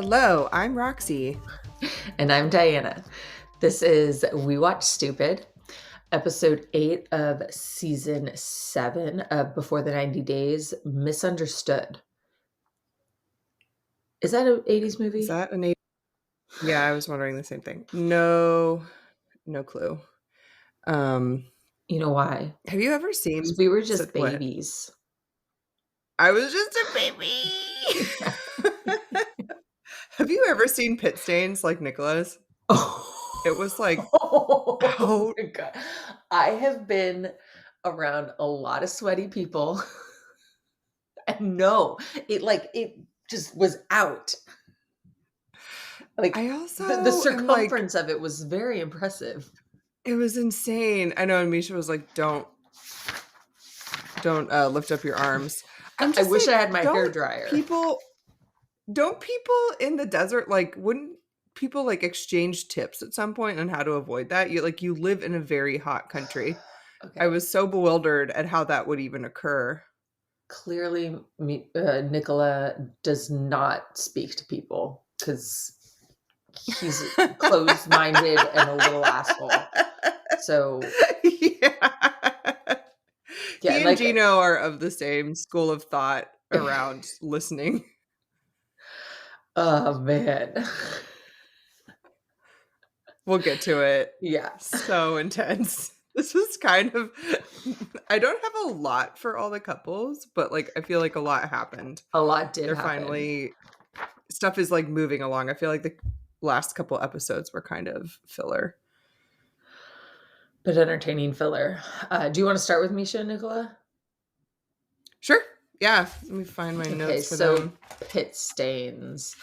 Hello, I'm Roxy. And I'm Diana. This is We Watch Stupid, episode 8 of season 7 of Before the 90 Days, Misunderstood. Is that an 80s movie? Is that a name? Yeah, I was wondering the same thing. No clue. You know why? Have you ever seen? Because we were just What? babies. I was just a baby. Have you ever seen Pitstains like Nicola's? It was like, Oh my God. I have been around a lot of sweaty people. And no, it just was out. Like I also the circumference of it was very impressive. It was insane. I know, and Meisha was like, "Don't lift up your arms." I wish I had my hair dryer. Don't people in the desert wouldn't people exchange tips at some point on how to avoid that? You live in a very hot country. Okay. I was so bewildered at how that would even occur. Clearly, Nicola does not speak to people because he's closed-minded and a little asshole. So yeah, he and Gino are of the same school of thought around listening. Oh man, we'll get to it. Yeah, so intense. This was kind of, I don't have a lot for all the couples, but I feel like a lot happened. A lot did happen. Finally, stuff is moving along. I feel like the last couple episodes were kind of filler. But entertaining filler. Do you want to start with Meisha and Nicola? Sure. Yeah. Let me find my notes for them. Pitstains.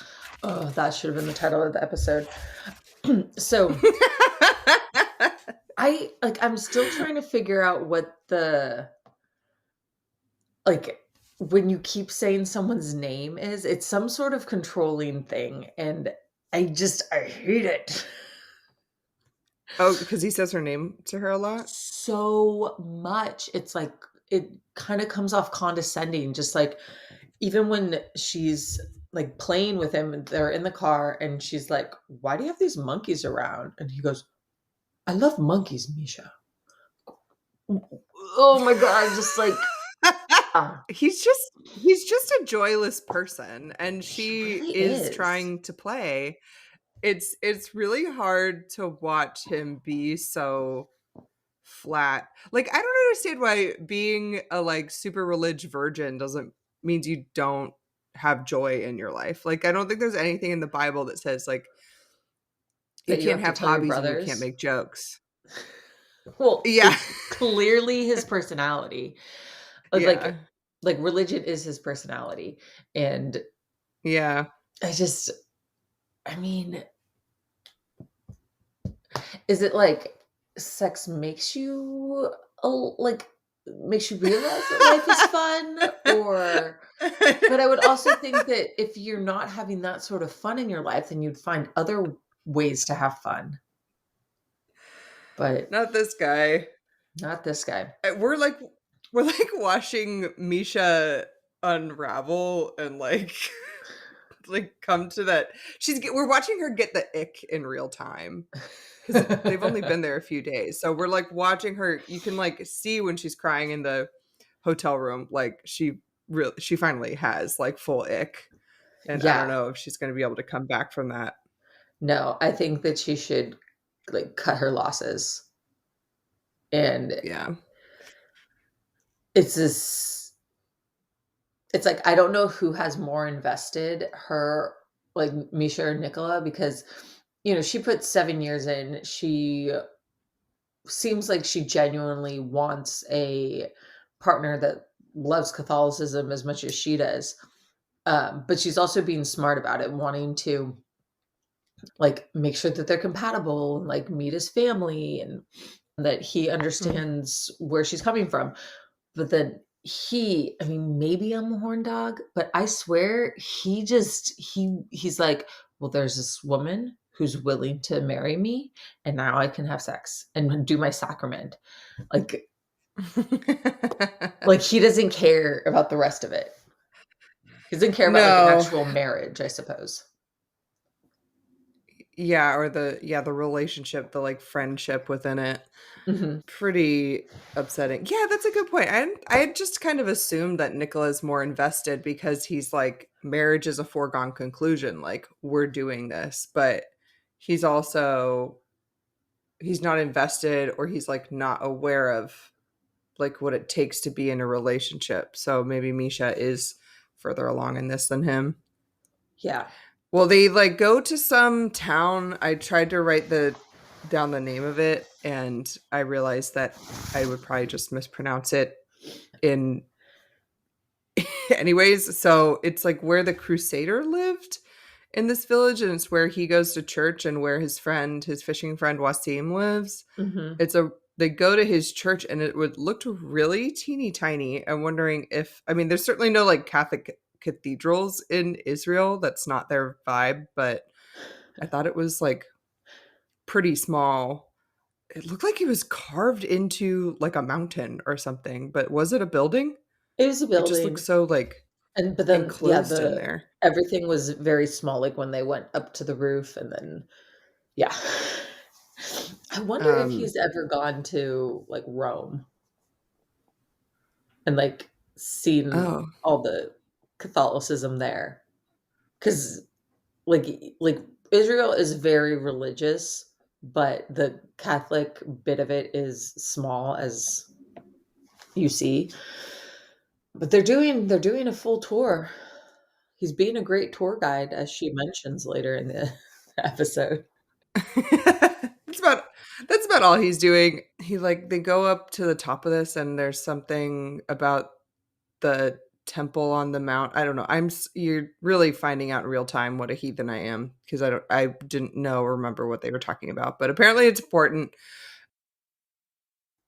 Oh, that should have been the title of the episode. So I'm still trying to figure out what the when you keep saying someone's name is. It's some sort of controlling thing, and I hate it. Oh, because he says her name to her a lot? So much. It's it kind of comes off condescending, just even when she's playing with him and they're in the car and she's like, "Why do you have these monkeys around?" And he goes, "I love monkeys, Meisha." Oh my God, just he's just a joyless person, and she really is trying to play. It's really hard to watch him be so flat. I don't understand why being a super religious virgin doesn't means you don't have joy in your life. I don't think there's anything in the Bible that says you can't have hobbies and you can't make jokes. Well, yeah, clearly his personality. Yeah. Religion is his personality, and yeah, I mean, is it sex makes you makes you realize that life is fun? Or but I would also think that if you're not having that sort of fun in your life, then you'd find other ways to have fun. But not this guy. We're watching Meisha unravel and come to that. We're watching her get the ick in real time, because they've only been there a few days. So we're watching her. You can see when she's crying in the hotel room, she finally has full ick. And yeah. I don't know if she's going to be able to come back from that. No, I think that she should cut her losses. And yeah, it's I don't know who has more invested, her, Meisha or Nicola, because she put 7 years in. She seems like she genuinely wants a partner that loves Catholicism as much as she does. But she's also being smart about it, wanting to make sure that they're compatible and meet his family and that he understands where she's coming from. But then maybe I'm a horn dog, but I swear he's like, well, there's this woman who's willing to marry me, and now I can have sex and do my sacrament. He doesn't care about the rest of it. He doesn't care about an actual marriage, I suppose. Yeah, or the relationship, the, like, friendship within it. Mhm. Pretty upsetting. Yeah, that's a good point. I had just kind of assumed that Nicola's more invested because he's like, marriage is a foregone conclusion, like, we're doing this, but he's also he's not invested, or he's, like, not aware of, like, what it takes to be in a relationship. So maybe Meisha is further along in this than him. Yeah. Well, they, like, go to some town. I tried to write down the name of it, and I realized that I would probably just mispronounce it in anyways. So it's, like, where the crusader lived in this village, and it's where he goes to church and where his fishing friend Wasim lives. Mhm. They go to his church, and it would looked really teeny tiny. I'm wondering if, I mean, there's certainly no, like, Catholic cathedrals in Israel. That's not their vibe, but I thought it was, like, pretty small. It looked like it was carved into, like, a mountain or something, but was it a building? It was a It just looks building, so, like, and but then, yeah, enclosed in the there. everything was very small, like, when they went up to the roof, and then yeah. I wonder if Um, he's ever gone to, like, Rome and, like, seen oh, all the Catholicism there, because like, Israel is very religious, but the Catholic bit of it is small, as you see. But they're doing a full tour. He's being a great tour guide, as she mentions later in the episode. that's about that's about all he's doing. They go up to the top of this, and there's something about the temple on the mount. I don't know. You're really finding out in real time what a heathen I am, because I didn't know or remember what they were talking about, but apparently it's important.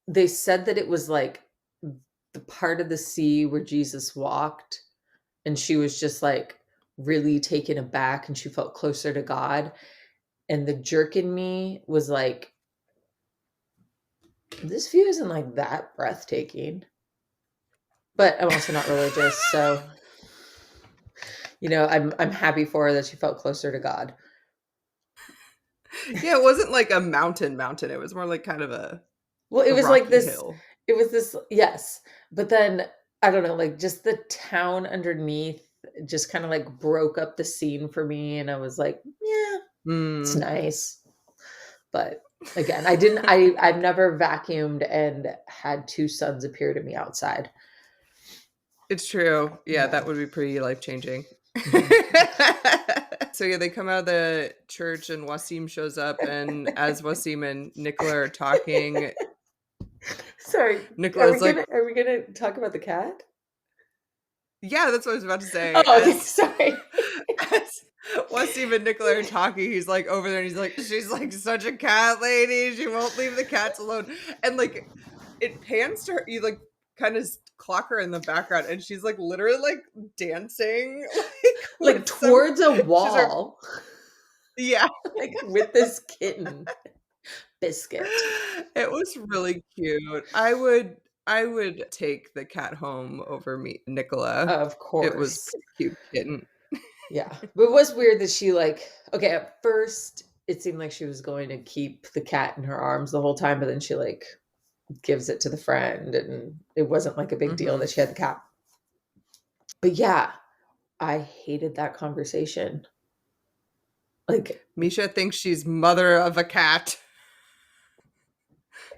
They said that it was like the part of the sea where Jesus walked, and she was just like really taken aback and she felt closer to God. And the jerk in me was like, this view isn't like that breathtaking. But I'm also not religious, so I'm happy for her that she felt closer to God. Yeah, it wasn't like a mountain. It was more like kind of Well, it a was like rocky this. hill. It was this, yes. But then I don't know, like just the town underneath just kind of like broke up the scene for me, and I was like, yeah, it's Mm. nice. But again, I've never vacuumed and had two suns appear to me outside. It's true. Yeah, that No. would be pretty life-changing. Mhm. So yeah, they come out of the church, and Wasim shows up, and as Wasim and Nicola are talking, Sorry, Nicola's like, are we gonna talk about the cat? yeah, that's what I was about to say. Oh, okay, sorry. As Wasim and Nicola are talking, he's like over there, and he's like, she's like such a cat lady. She won't leave the cats alone. And like it pans to her, you like kind of clock her in the background, and she's like literally like dancing like Like with some towards a she's her wall, yeah. like with this kitten biscuit. It was really cute. I would take the cat home over me Nicola. Of It was course. pretty cute kitten. Yeah. But it was weird that she like okay, at first it seemed like she was going to keep the cat in her arms the whole time, but then she like gives it to the friend, and it wasn't like a big deal Mhm. that she had the cat. But yeah, I hated that conversation. Like, Meisha thinks she's mother of a cat.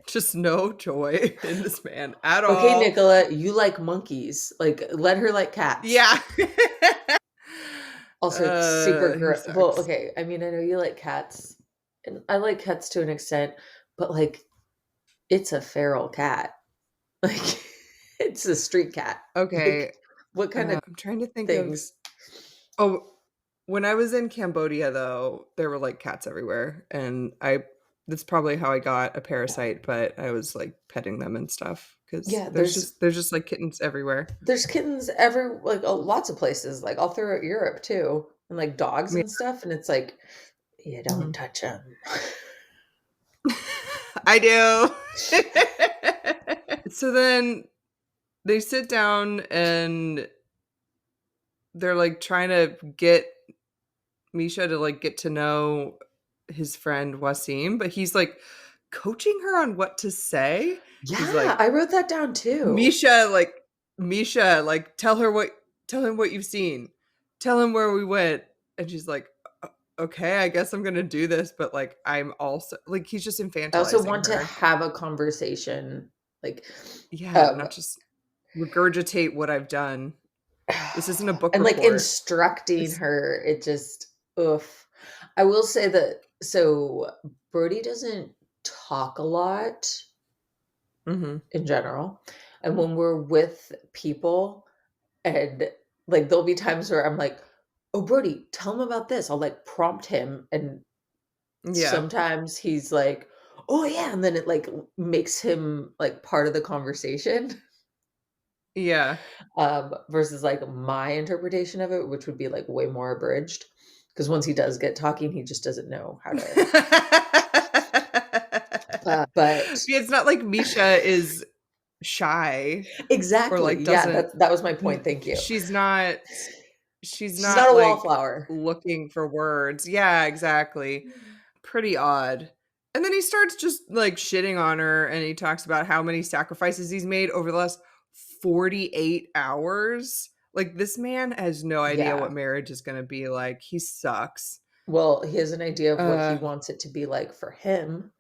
Just no joy in this man at okay, all. Nicola, you like monkeys. Like, let her like cats. Yeah. Also, it's super He well, sucks. okay, I mean, I know you like cats, and I like cats to an extent, but, like, it's a feral cat. Like, it's a street cat. Okay. Like, what kind of I'm trying to think of things oh, when I was in Cambodia, though, there were, like, cats everywhere, and I that's probably how I got a parasite, but I was, like, petting them and stuff because Yeah, there's just, like, kittens everywhere. there's kittens like, lots of places, like, all throughout Europe too, and, like, dogs Yeah. and stuff, and it's like, "You don't Mhm. touch them." I do. So then they sit down, and they're, like, trying to get Misha to, like, get to know his friend Wasim, but he's like coaching her on what to say. He's Yeah, like, I wrote that down too. Meisha, like, tell him what you've seen. Tell him where we went. And she's like, okay, I guess I'm gonna do this, but like I'm also like he's just I also infantilizing want to her. have a conversation, like, Yeah, um, not just regurgitate what I've done. This isn't a book and like report. instructing It's her. It just, oof. I will say that so Brody doesn't talk a lot mhm. in general. And when we're with people, and like there'll be times where I'm like, "Oh, Brody, tell him about this." I'll like prompt him, and Yeah. sometimes he's like, "Oh yeah," and then it like makes him like part of the conversation. Yeah. Versus like my interpretation of it, which would be like way more abridged. Because once he does get talking, he just doesn't know how to. But It's not like Meisha is shy or exactly, like yeah, doesn't that was my point. Thank you. she's She's not not a like wallflower. looking for words. Yeah, exactly. Pretty odd. And then he starts just like shitting on her and he talks about how many sacrifices he's made over the last 48 hours. Like this man has no idea what Yeah. marriage is going to be like. He sucks. Well, he has an idea of what he Uh wants it to be like for him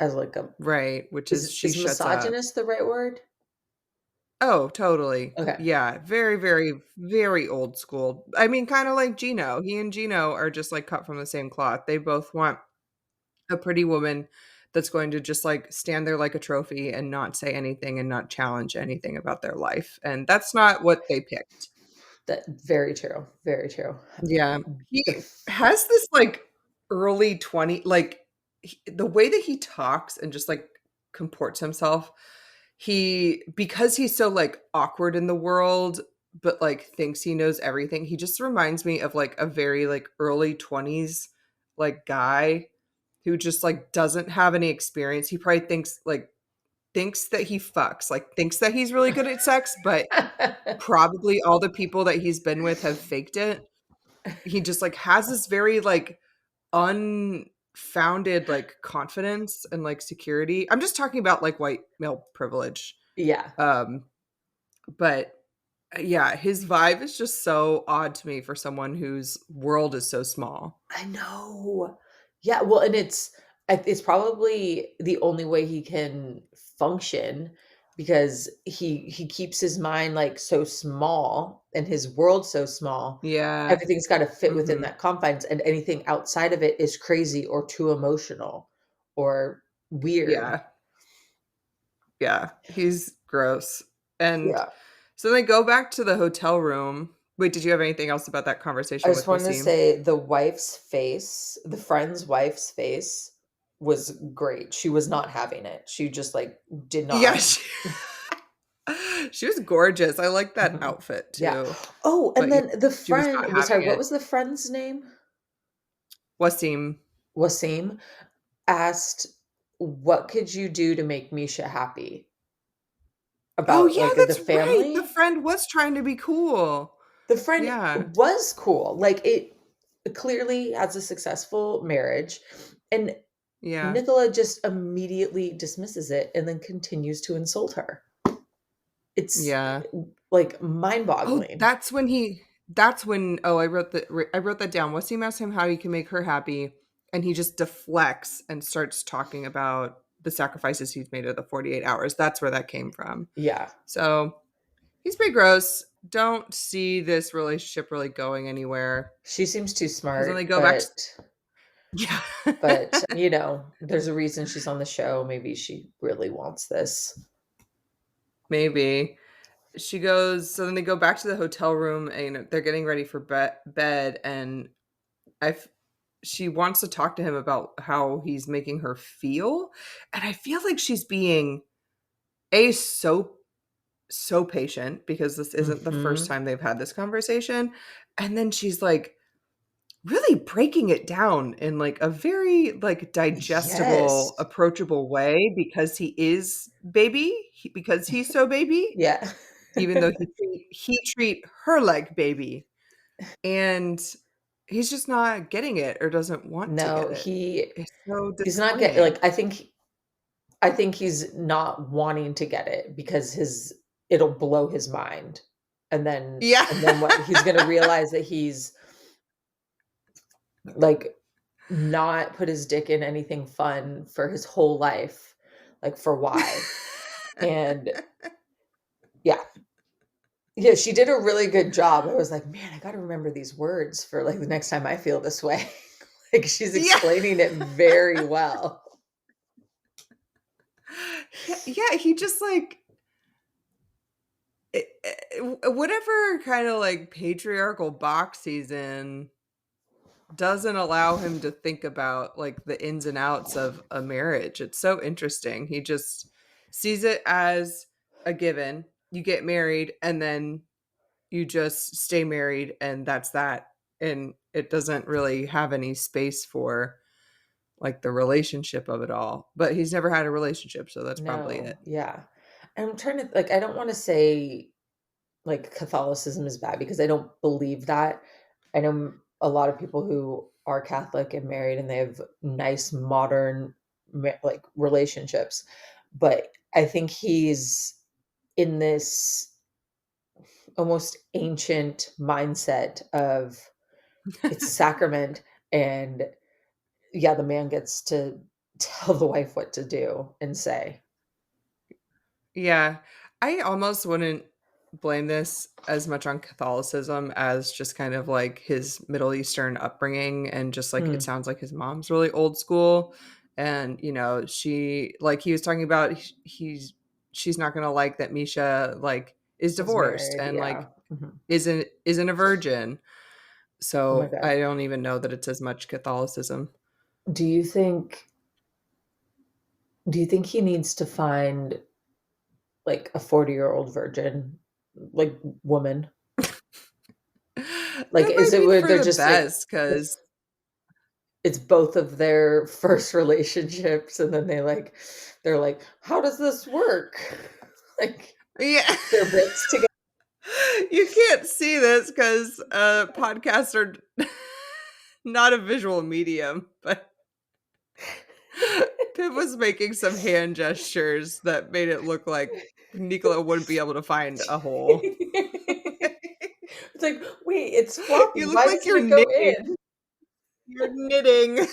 as like a right, which is she is shuts up. misogynist the right word? Oh, totally. Okay. Yeah, very, very, very old school. I mean, kind of like Gino. He and Gino are just like cut from the same cloth. They both want a pretty woman that's going to just like stand there like a trophy and not say anything and not challenge anything about their life. And that's not what they picked. That very true. Very true. Yeah. He The f- has this like early 20, like the way that he talks and just like comports himself, because he's so like awkward in the world, but like thinks he knows everything, he just reminds me of like a very like early 20s like guy who just like doesn't have any experience. He probably thinks that he fucks, like thinks that he's really good at sex, but probably all the people that he's been with have faked it. He just like has this very like unfounded like confidence and like security. I'm just talking about like white male privilege. yeah. Um but yeah, his vibe is just so odd to me for someone whose world is so small. I know. Yeah, well, and it's probably the only way he can function because he keeps his mind like so small and his world so small. Yeah. Everything's got to fit within Mhm. that confines, and anything outside of it is crazy or too emotional or weird. Yeah. Yeah. He's gross. And Yeah. so they go back to the hotel room. Wait, did you have anything else about that I conversation just with wanted to Wasim? say the wife's face, the friend's wife's face was great. She was not having it. She just like did Yeah, not. she was gorgeous. I like that Mhm. outfit Yeah. too. Oh, and But yeah, then the she was friend not was having sorry, what it. was the friend's name? Wasim. Wasim asked, "What could you do to make Misha happy?" Oh About yeah, like the that's right. The family. friend was trying to be cool. The friend Yeah. was cool. Like it clearly has a successful marriage, and Yeah. Nicola just immediately dismisses it and then continues to insult her. It's Yeah. like Oh, mind-boggling. I wrote that down. Wasim asked him how he can make her happy, and he just deflects and starts talking about the sacrifices he's made of the 48 hours. That's where that came from. Yeah. So he's pretty gross. Don't see this relationship really going anywhere. She seems too Because then they smart, go back to yeah. there's a reason she's on the show. Maybe she really wants this. Maybe. She goes so then they go back to the hotel room and they're getting ready for bed and I f- she wants to talk to him about how he's making her feel, and I feel like she's being so patient because this isn't the first Mhm. time they've had this conversation, and then she's like really breaking it down in like a very like digestible, Yes. approachable way because because he's so baby, Yeah. even though he treat her like baby. And he's just not getting it or doesn't want to No, get it. It's so he's not get disappointing. like, I think he's not wanting to get it because it'll blow his mind. Yeah. And then what? He's gonna realize that he's, like, not put his dick in anything fun for his whole life. Like, for why? And yeah. Yeah, she did a really good job. I was like, "Man, I gotta remember these words for, like, the next time I feel this way." Like, she's Yeah. explaining it very well. Yeah, he just, like whatever kinda, like, patriarchal box he's in doesn't allow him to think about, like, the ins and outs of a marriage. It's so interesting. He just sees it as a given. You get married, and then you just stay married, and that's that. And it doesn't really have any space for, like, the relationship of it all. But he's never had a relationship, so that's probably No, it. yeah. I'm trying to, like, I don't wanna say, like, Catholicism is bad because I don't believe that. I know a lot of people who are Catholic and married, and they have nice modern like, relationships, but I think he's in this almost ancient mindset of it's a sacrament, and yeah, the man gets to tell the wife what to do and say. Yeah. I almost wouldn't blame this as much on Catholicism as just kind of like his Middle Eastern upbringing and just like it Mm, sounds like his mom's really old school and she like he was talking about she's not going to like that Meisha like is is divorced married, and yeah. like Mhm. isn't a virgin. Oh my So god. I don't even know that it's as much Catholicism. Do you think do you think he needs to find, like, a 40-year-old virgin, like, woman? Like, That is might it be where for they're the just like best cuz it's both of their first relationships, and then they're like, "How does this work?" Like, yeah. their bits together. You can't see this because podcasts are not a visual medium, but Pip was making some hand gestures that made it look like Nicola wouldn't be able to find a hole. It's like, "Wait, it's floppy. You look Why like doesn't you're it go knitting. in?" You're knitting.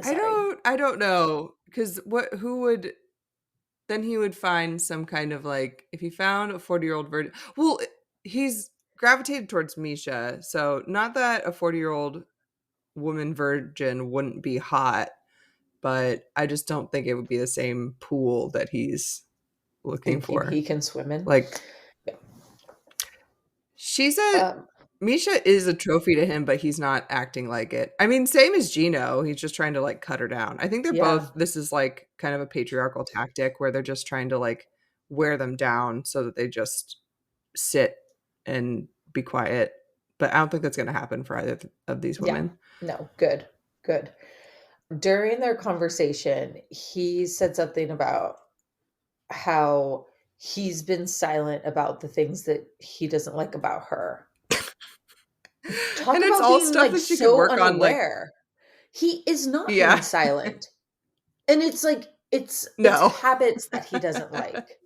Sorry. I don't know because what who would then he would find some kind of like if he found a 40-year-old virgin. Well, he's gravitated towards Misha, so not that a 40-year-old woman virgin wouldn't be hot, but I just don't think it would be the same pool that he's looking He for. can swim in? Like, Yeah. she's a Um, Misha is a trophy to him, but he's not acting like it. I mean, same as Gino. He's just trying to like cut her down. I think they're yeah. both, this is like kind of a patriarchal tactic where they're just trying to like wear them down so that they just sit and be quiet. But I don't think that's going to happen for either of these Yeah. women. No, good, good. During their conversation, he said something about how he's been silent about the things that he doesn't like about her. Talk And it's about all being, stuff like, that she could so work on, like, unaware. He is not being yeah. silent, and it's like it's No. habits that he doesn't like.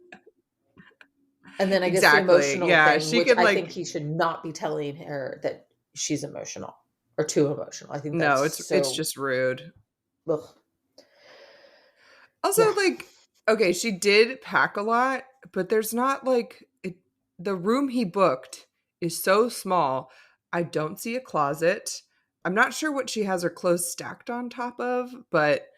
And then I guess the Exactly. emotional Yeah, thing, she which could, I think like he should not be telling her that she's emotional or too emotional. I think no, that's it's so just rude. ugh. Also, Yeah. like, okay, she did pack a lot, but there's not, like the room he booked is so small, I don't see a closet. I'm not sure what she has her clothes stacked on top of, but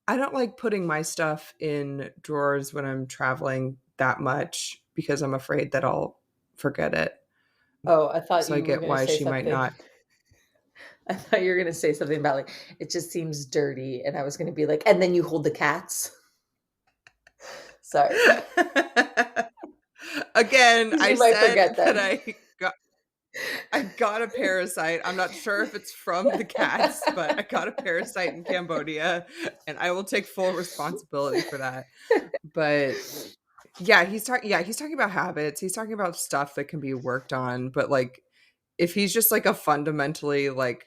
I don't like putting my stuff in drawers when I'm traveling that much because I'm afraid that I'll forget it. Oh, I thought So I you were get gonna why say she might something. not. I thought you were gonna say something about, like, it just seems dirty, and I was gonna be like, "And then you hold the cats?" Sorry, Again, because I you might said forget that them. I got a parasite. I'm not sure if it's from the cats, but I got a parasite in Cambodia, and I will take full responsibility for that. But yeah, he's talking about habits. He's talking about stuff that can be worked on, but like if he's just like a fundamentally like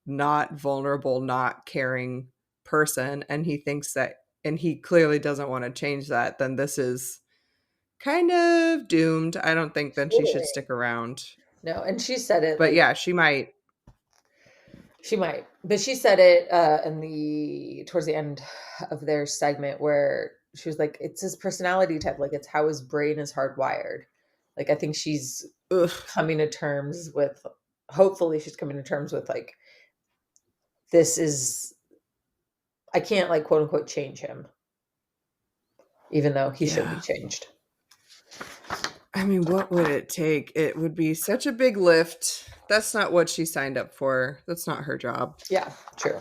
not vulnerable, not caring person, and he thinks that, and he clearly doesn't want to change that, then this is kind of doomed. I don't think then she should stick around. No, and she said it But like yeah, she might. she might, but she said it in the towards the end of their segment where she was like, "It's his personality type, like it's how his brain is hardwired." Like I think she's Ugh. coming to terms with. Hopefully, she's coming to terms with like this is. I can't like quote unquote change him, even though he should be Yeah. changed. I mean, what would it take? It would be such a big lift. That's not what she signed up for. That's not her job. Yeah, true.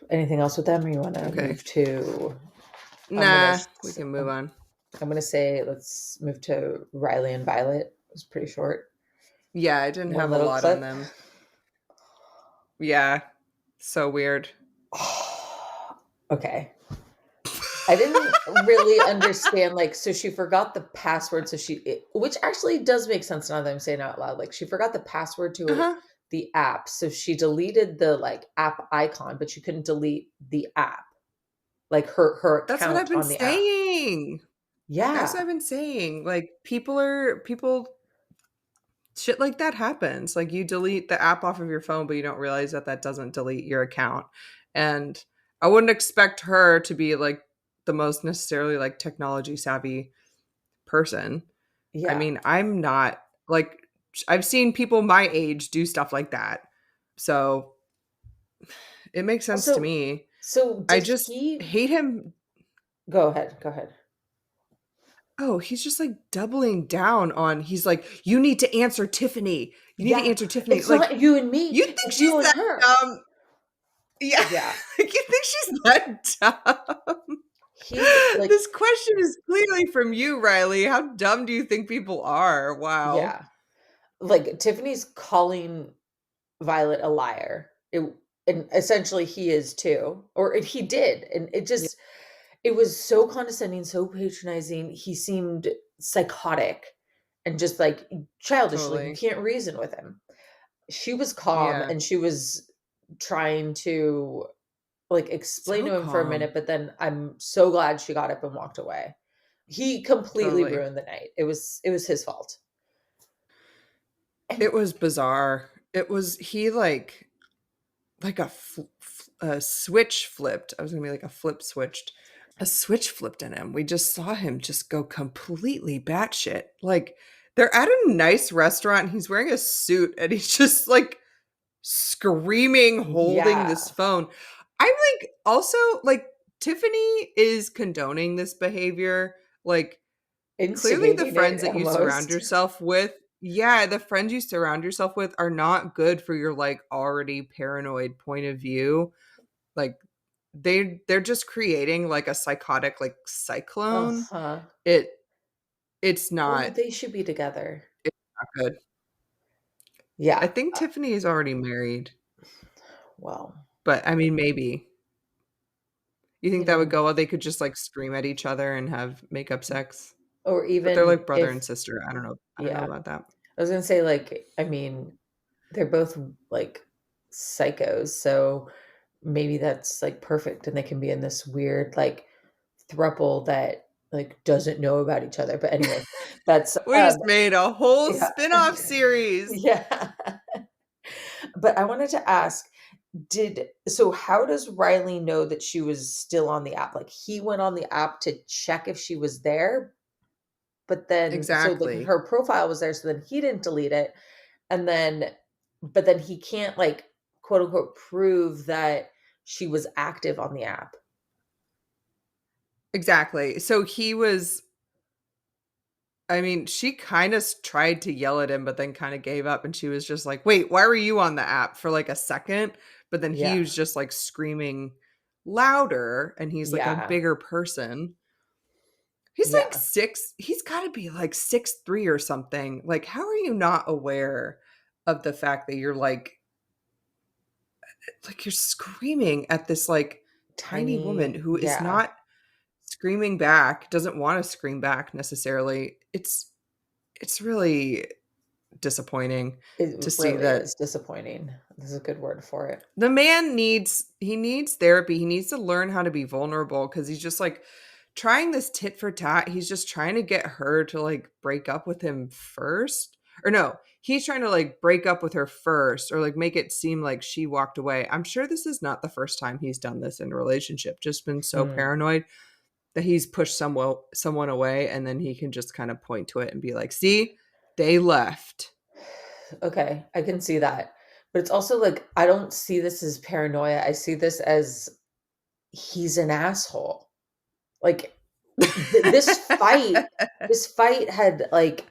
Anything else with them, or you want to Okay. move to? Nah, we can move on. I'm gonna say let's move to Riley and Violet. It was pretty short. Yeah, I didn't One have a little lot on clip. them. Yeah, so weird. Okay. I didn't really understand, like, so she forgot the password, so which actually does make sense now that I'm saying it out loud. Like, she forgot the password to Uh-huh. the app, so she deleted the like app icon, but she couldn't delete the app, like her That's what I've account been on the app. saying. That's what Yeah, I've been saying. Like people shit like that happens. Like you delete the app off of your phone, but you don't realize that that doesn't delete your account. And I wouldn't expect her to be like the most necessarily like technology savvy person. I yeah. mean, I'm not like I've seen people my age do stuff like that. So it makes sense to Also, me. so I did just he? hate him. Go ahead. Go ahead. Oh, he's just like doubling down on he's like, you need to answer Tiffany. You need to Yeah, answer Tiffany. it's Like, not you and me. you think It's she's you and that her. dumb? Yeah. Yeah, Like, you think she's that dumb? he's like, This question is clearly from you, Riley. How dumb do you think people are? Wow. yeah, like Tiffany's calling Violet a liar. And essentially he is too, or he did, and Yeah, it was so condescending, so patronizing. He seemed psychotic and just like childish. Like you totally. can't reason with him. She was calm Yeah. and she was trying to like explain So to him for a calm. minute, but then I'm so glad she got up and walked away. He completely Totally. ruined the night. It was his fault. And It was bizarre. It was he like a switch flipped. I was gonna be like a flip switched. A switch flipped in him. We just saw him just go completely batshit. Like they're at a nice restaurant. And he's wearing a suit and he's just like screaming, holding this yeah, phone. I'm like also like Tiffany is condoning this behavior. Like clearly the instigating friends it that you surround almost. yourself with, yeah, the friends you surround yourself with are not good for your like already paranoid point of view. Like they're just creating like a psychotic like cyclone. Uh-huh. It it's Oh, not they should be together. it's not good. I Yeah. think Tiffany is already married, Well, but I mean maybe. You you think that would know, go well? They could just like scream at each other and have makeup sex? or But they're even like brother if, and sister. I don't know. I don't know yeah, about that. I was gonna say, like, I mean, they're both like psychos, so maybe that's like perfect, and they can be in this weird like throuple that like doesn't know about each other. But anyway, that's We just made a whole yeah, spin-off series. yeah. But I wanted to ask, how does Riley know that she was still on the app? Like he went on the app to check if she was there, but then so like Exactly. her profile was there, so then he didn't delete it. And then but then he can't like quote unquote prove that she was active on the app. Exactly. So he was I mean, she kind of tried to yell at him, but then kind of gave up. And she was just like, wait, why were you on the app for like a second? But then he Yeah. was just like screaming louder and he's like a Yeah. bigger person. He's like Yeah. he's got to be like 6'3" or something. Like, how are you not aware of the fact that you're screaming at this like tiny woman Tiny. who is Yeah. not screaming back, doesn't want to scream back necessarily. It's it's really disappointing to It see really that is disappointing. This is a good word for it. the man needs therapy. He needs to learn how to be vulnerable because he's just like trying this tit for tat. He's just trying to get her to like break up with him first. Or no, he's trying to like break up with her first or like make it seem like she walked away. I'm sure this is not the first time he's done this in a relationship. Just been so Hmm. paranoid that he's pushed someone away and then he can just kind of point to it and be like, "See, they left." Okay, I can see that. But it's also like I don't see this as paranoia. I see this as he's an asshole. Like this fight had like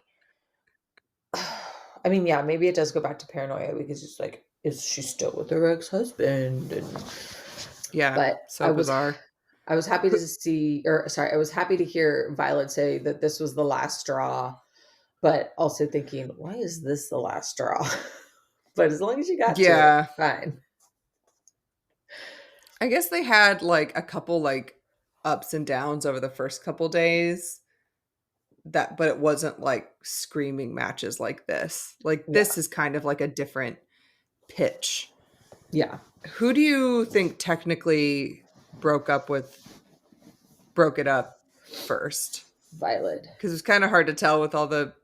I mean, yeah, maybe it does go back to paranoia because it's like, is she still with her ex-husband? And Yeah, but so bizarre. I was happy to see, or sorry, I was happy to hear Violet say that this was the last straw, but also thinking, why is this the last straw? But as long as you got to it, Yeah. fine. I guess they had like a couple like ups and downs over the first couple days that but it wasn't like screaming matches like this. Like Yeah. this is kind of like a different pitch. Yeah. Who do you think technically broke it up first? Violet. Cuz it's kind of hard to tell with all the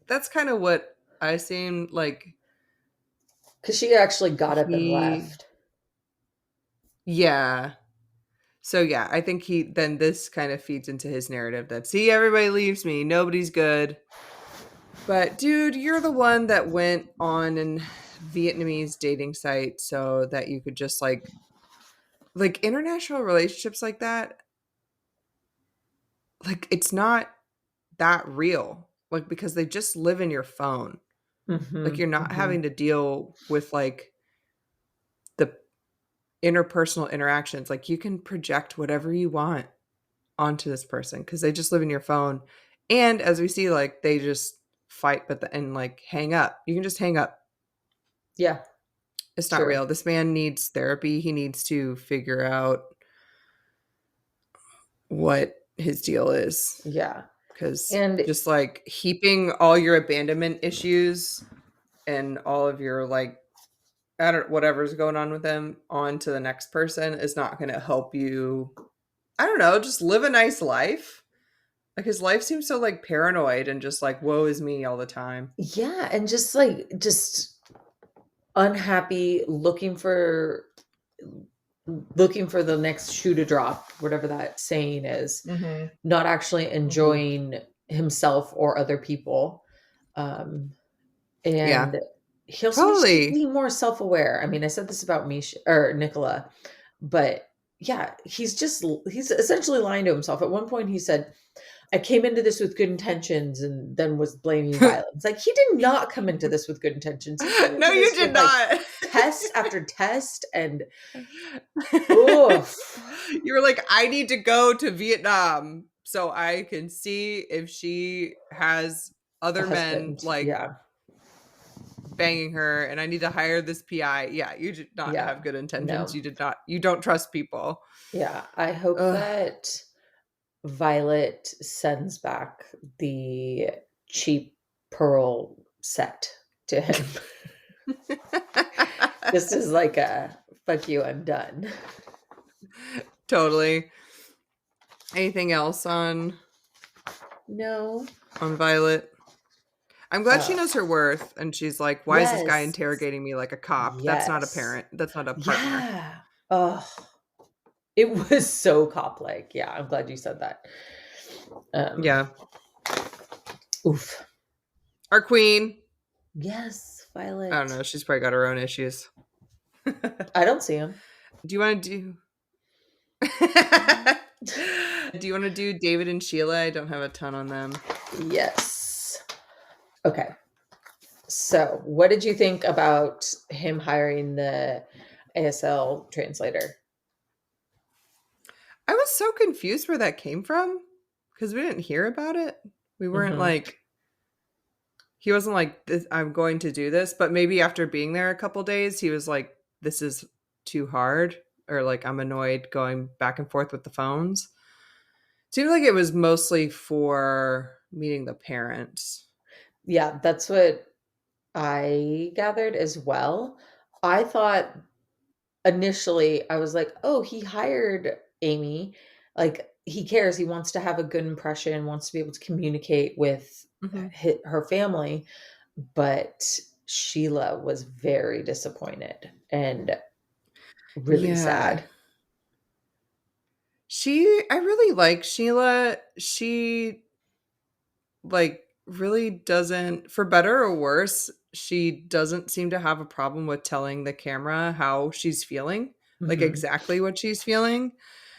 that's kind of what I seen like Because she actually got up and he left. yeah. So yeah, I think he then this kind of feeds into his narrative that see everybody leaves me, nobody's good. But dude, you're the one that went on an Vietnamese dating site so that you could just like international relationships like that, like it's not that real. Like because they just live in your phone. Like Hmm. you're not Hmm. having to deal with like the interpersonal interactions. Like you can project whatever you want onto this person because they just live in your phone. And as we see, like they just fight, but and like hang up. You can just hang up. Yeah. It's not True. real. This man needs therapy. He needs to figure out what his deal is. Yeah. Because And just like heaping all your abandonment issues and all of your like, I don't whatever's going on with them onto the next person is not going to help you. I don't know, just live a nice life. Like his life seems so like paranoid and just like woe is me all the time. yeah, and just unhappy, looking for the next shoe to drop, whatever that saying is, Mhm. not actually Mhm. enjoying himself or other people. Um, Yeah. and he also needs to Totally. be more self-aware. I mean, I said this about Misha or Nicola, but yeah, he's essentially lying to himself. At one point he said, I came into this with good intentions and then was blaming violence. Like he did not come into this with good intentions. He came No, into you this with did like not. test after test and oof. You were like, I need to go to Vietnam so I can see if she has A other men husband. like Yeah. banging her and I need to hire this PI. Yeah, you did not Yeah. have good intentions. No. You did not, you don't trust people. Yeah. I hope Ugh. that Violet sends back the cheap pearl set to him. This is like a fuck you, I'm done. Totally. Anything else No. on Violet? I'm glad she Uh knows her worth and she's like, why is this guy yes. interrogating me like a cop? That's not a Yes. parent. That's not a partner. Yeah. Oh, it was so cop-like. Yeah, I'm glad you said that. Um, Yeah. oof. Our queen. Yes, I don't Violet. know. She's probably got her own issues. Do I don't see him. you want to do Do you want to do David and Sheila? I don't have a ton on them. Yes. Okay. So, what did you think about him hiring the ASL translator? I was so confused where that came from because we didn't hear about it. We weren't Hmm. like he wasn't like this, I'm going to do this, but maybe after being there a couple days, he was like, this is too hard, or like I'm annoyed going back and forth with the phones. Seemed like it was mostly for meeting the parents. Yeah, that's what I gathered as well. I thought initially, I was like, "Oh, he hired Amy. Like, he cares. He wants to have a good impression, wants to be able to communicate with Mhm. her family." But Sheila was very disappointed and really Yeah. sad. I really like Sheila. She, like, really doesn't, for better or worse, she doesn't seem to have a problem with telling the camera how she's feeling, like, Mhm. exactly what she's feeling.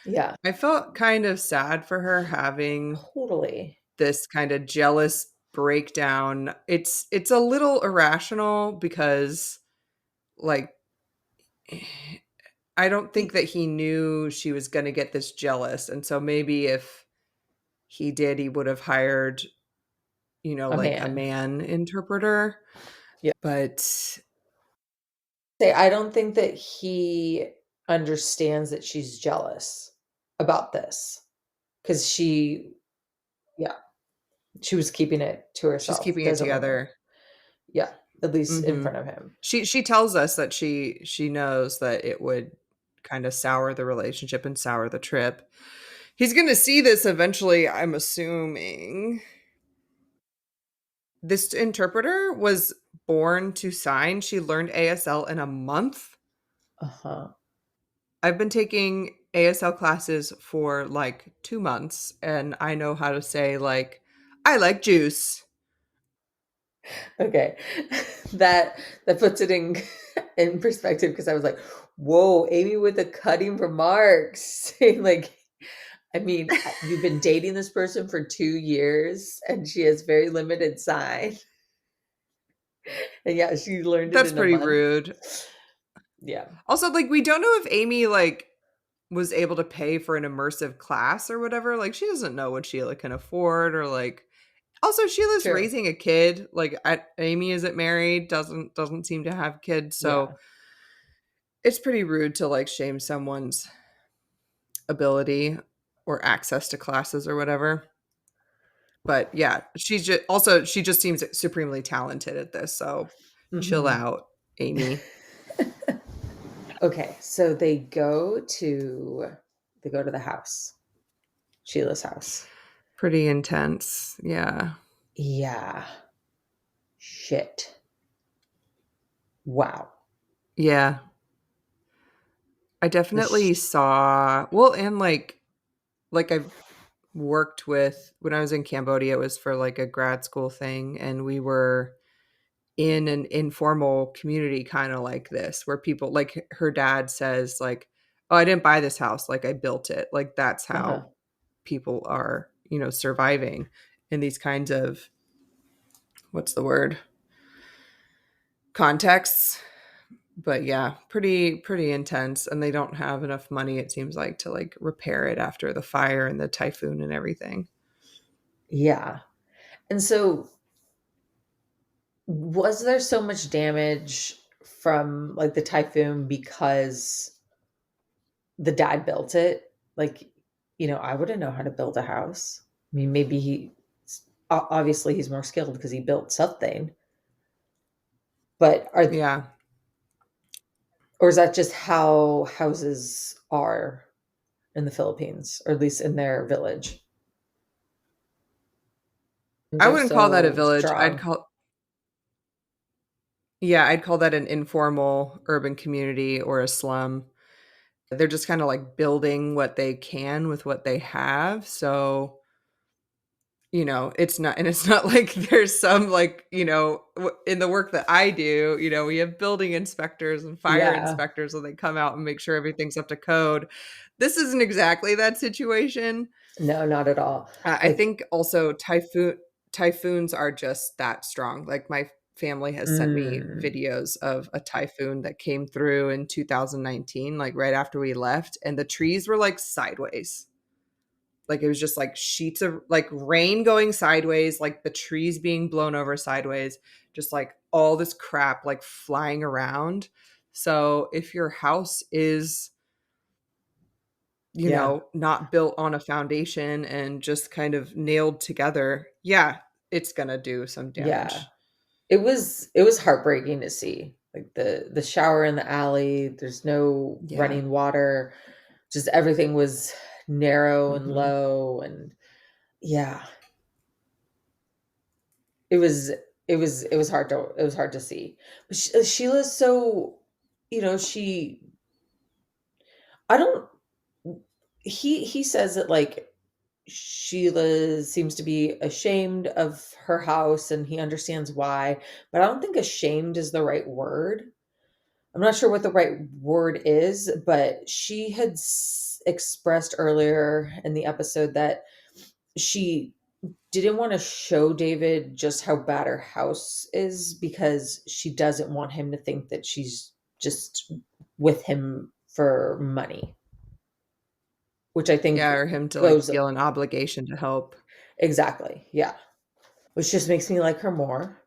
Yeah, I felt kind of sad for her having totally. this kind of jealous breakdown. It's a little irrational because, like, I don't think E that he knew she was gonna get this jealous, and so maybe if he did, he would have hired, a like, a man. man interpreter, Yeah. but Say, I don't think that he understands that she's jealous about this, because yeah, she was keeping it to she's herself. keeping it There's a moment. together. Yeah, at least in Mhm. front of him. She tells us that she knows that it would kinda sour the relationship and sour the trip. He's gonna see this eventually, I'm assuming. This interpreter was born to sign. She learned ASL in a month. Uh-huh. I've been taking ASL classes for like 2 months, and I know how to say, like, "I like juice." Okay. That puts it in in perspective, because I was like, "Whoa, Amy with the cutting remarks." Saying like, I mean, you've been dating this person for 2 years, and she has very limited sign. And yeah, she learned it That's in a pretty month. rude. Yeah. Also, like, we don't know if Amy, like, was able to pay for an immersive class or whatever. Like, she doesn't know what Sheila can afford, or, like, also, Sheila's True. raising a kid. Like, Amy isn't married, doesn't seem to have kids, so Yeah. it's pretty rude to, like, shame someone's ability or access to classes or whatever. But yeah, she just seems supremely talented at this, so chill Mhm. out, Amy. Okay, so they go to the house, Sheila's house. Pretty intense. Yeah. Yeah. Shit. Wow. Yeah. I The sh definitely saw, well, and I've worked with, when I was in Cambodia, it was for like a grad school thing, and we were in an informal community kind of like this, where people, like, her dad says, like, "Oh, I didn't buy this house, like, I built it." Like, that's Uh-huh. how people are, surviving in these kinds of, what's the word, contexts. But yeah, pretty intense, and they don't have enough money, it seems like, to like repair it after the fire and the typhoon and everything. Yeah. And so, was there so much damage from, like, the typhoon because the dad built it? Like, I wouldn't know how to build a house. I mean, maybe obviously he's more skilled because he built something, but Yeah. or is that just how houses are in the Philippines, or at least in their village? I They're wouldn't call that a so village. strong. I'd call that an informal urban community or a slum. They're just kind of like building what they can with what they have. So, it's not like there's some, like, in the work that I do, we have building inspectors and fire Yeah. inspectors, and they come out and make sure everything's up to code. This isn't exactly that situation. No, not at all. I Like, think also typhoons are just that strong. Like, my family has sent me mm, videos of a typhoon that came through in 2019, like right after we left, and the trees were like sideways. Like, it was just like sheets of, like, rain going sideways, like the trees being blown over sideways, just like all this crap like flying around. So if your house is Yeah. not built on a foundation and just kind of nailed together, yeah, it's gonna do some Yeah. damage. It was heartbreaking to see. Like the shower in the alley, there's no Yeah. running water. Just everything was narrow and Mhm. low, and yeah, it was hard to see. But Sheila's so, she I don't he says that, like, Sheila seems to be ashamed of her house, and he understands why, but I don't think ashamed is the right word. I'm not sure what the right word is, but she had expressed earlier in the episode that she didn't want to show David just how bad her house is because she doesn't want him to think that she's just with him for money, which I think Yeah, or him to, like, goes feel an obligation to help. exactly. Yeah. Which just makes me like her more.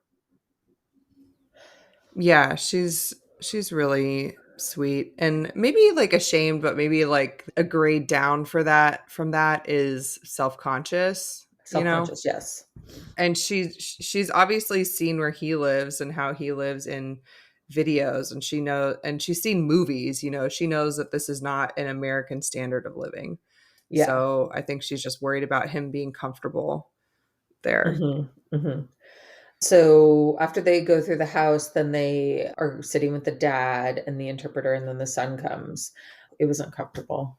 Yeah, she's really sweet and maybe, like, ashamed, but maybe, like, a grade down for that from that is self-conscious, you know? Self-conscious, yes. And she's obviously seen where he lives and how he lives in videos, and she's seen movies, she knows that this is not an American standard of living. Yeah. So, I think she's just worried about him being comfortable there. Mhm, mhm. So, after they go through the house, then they are sitting with the dad and the interpreter, and then the son comes. It was uncomfortable.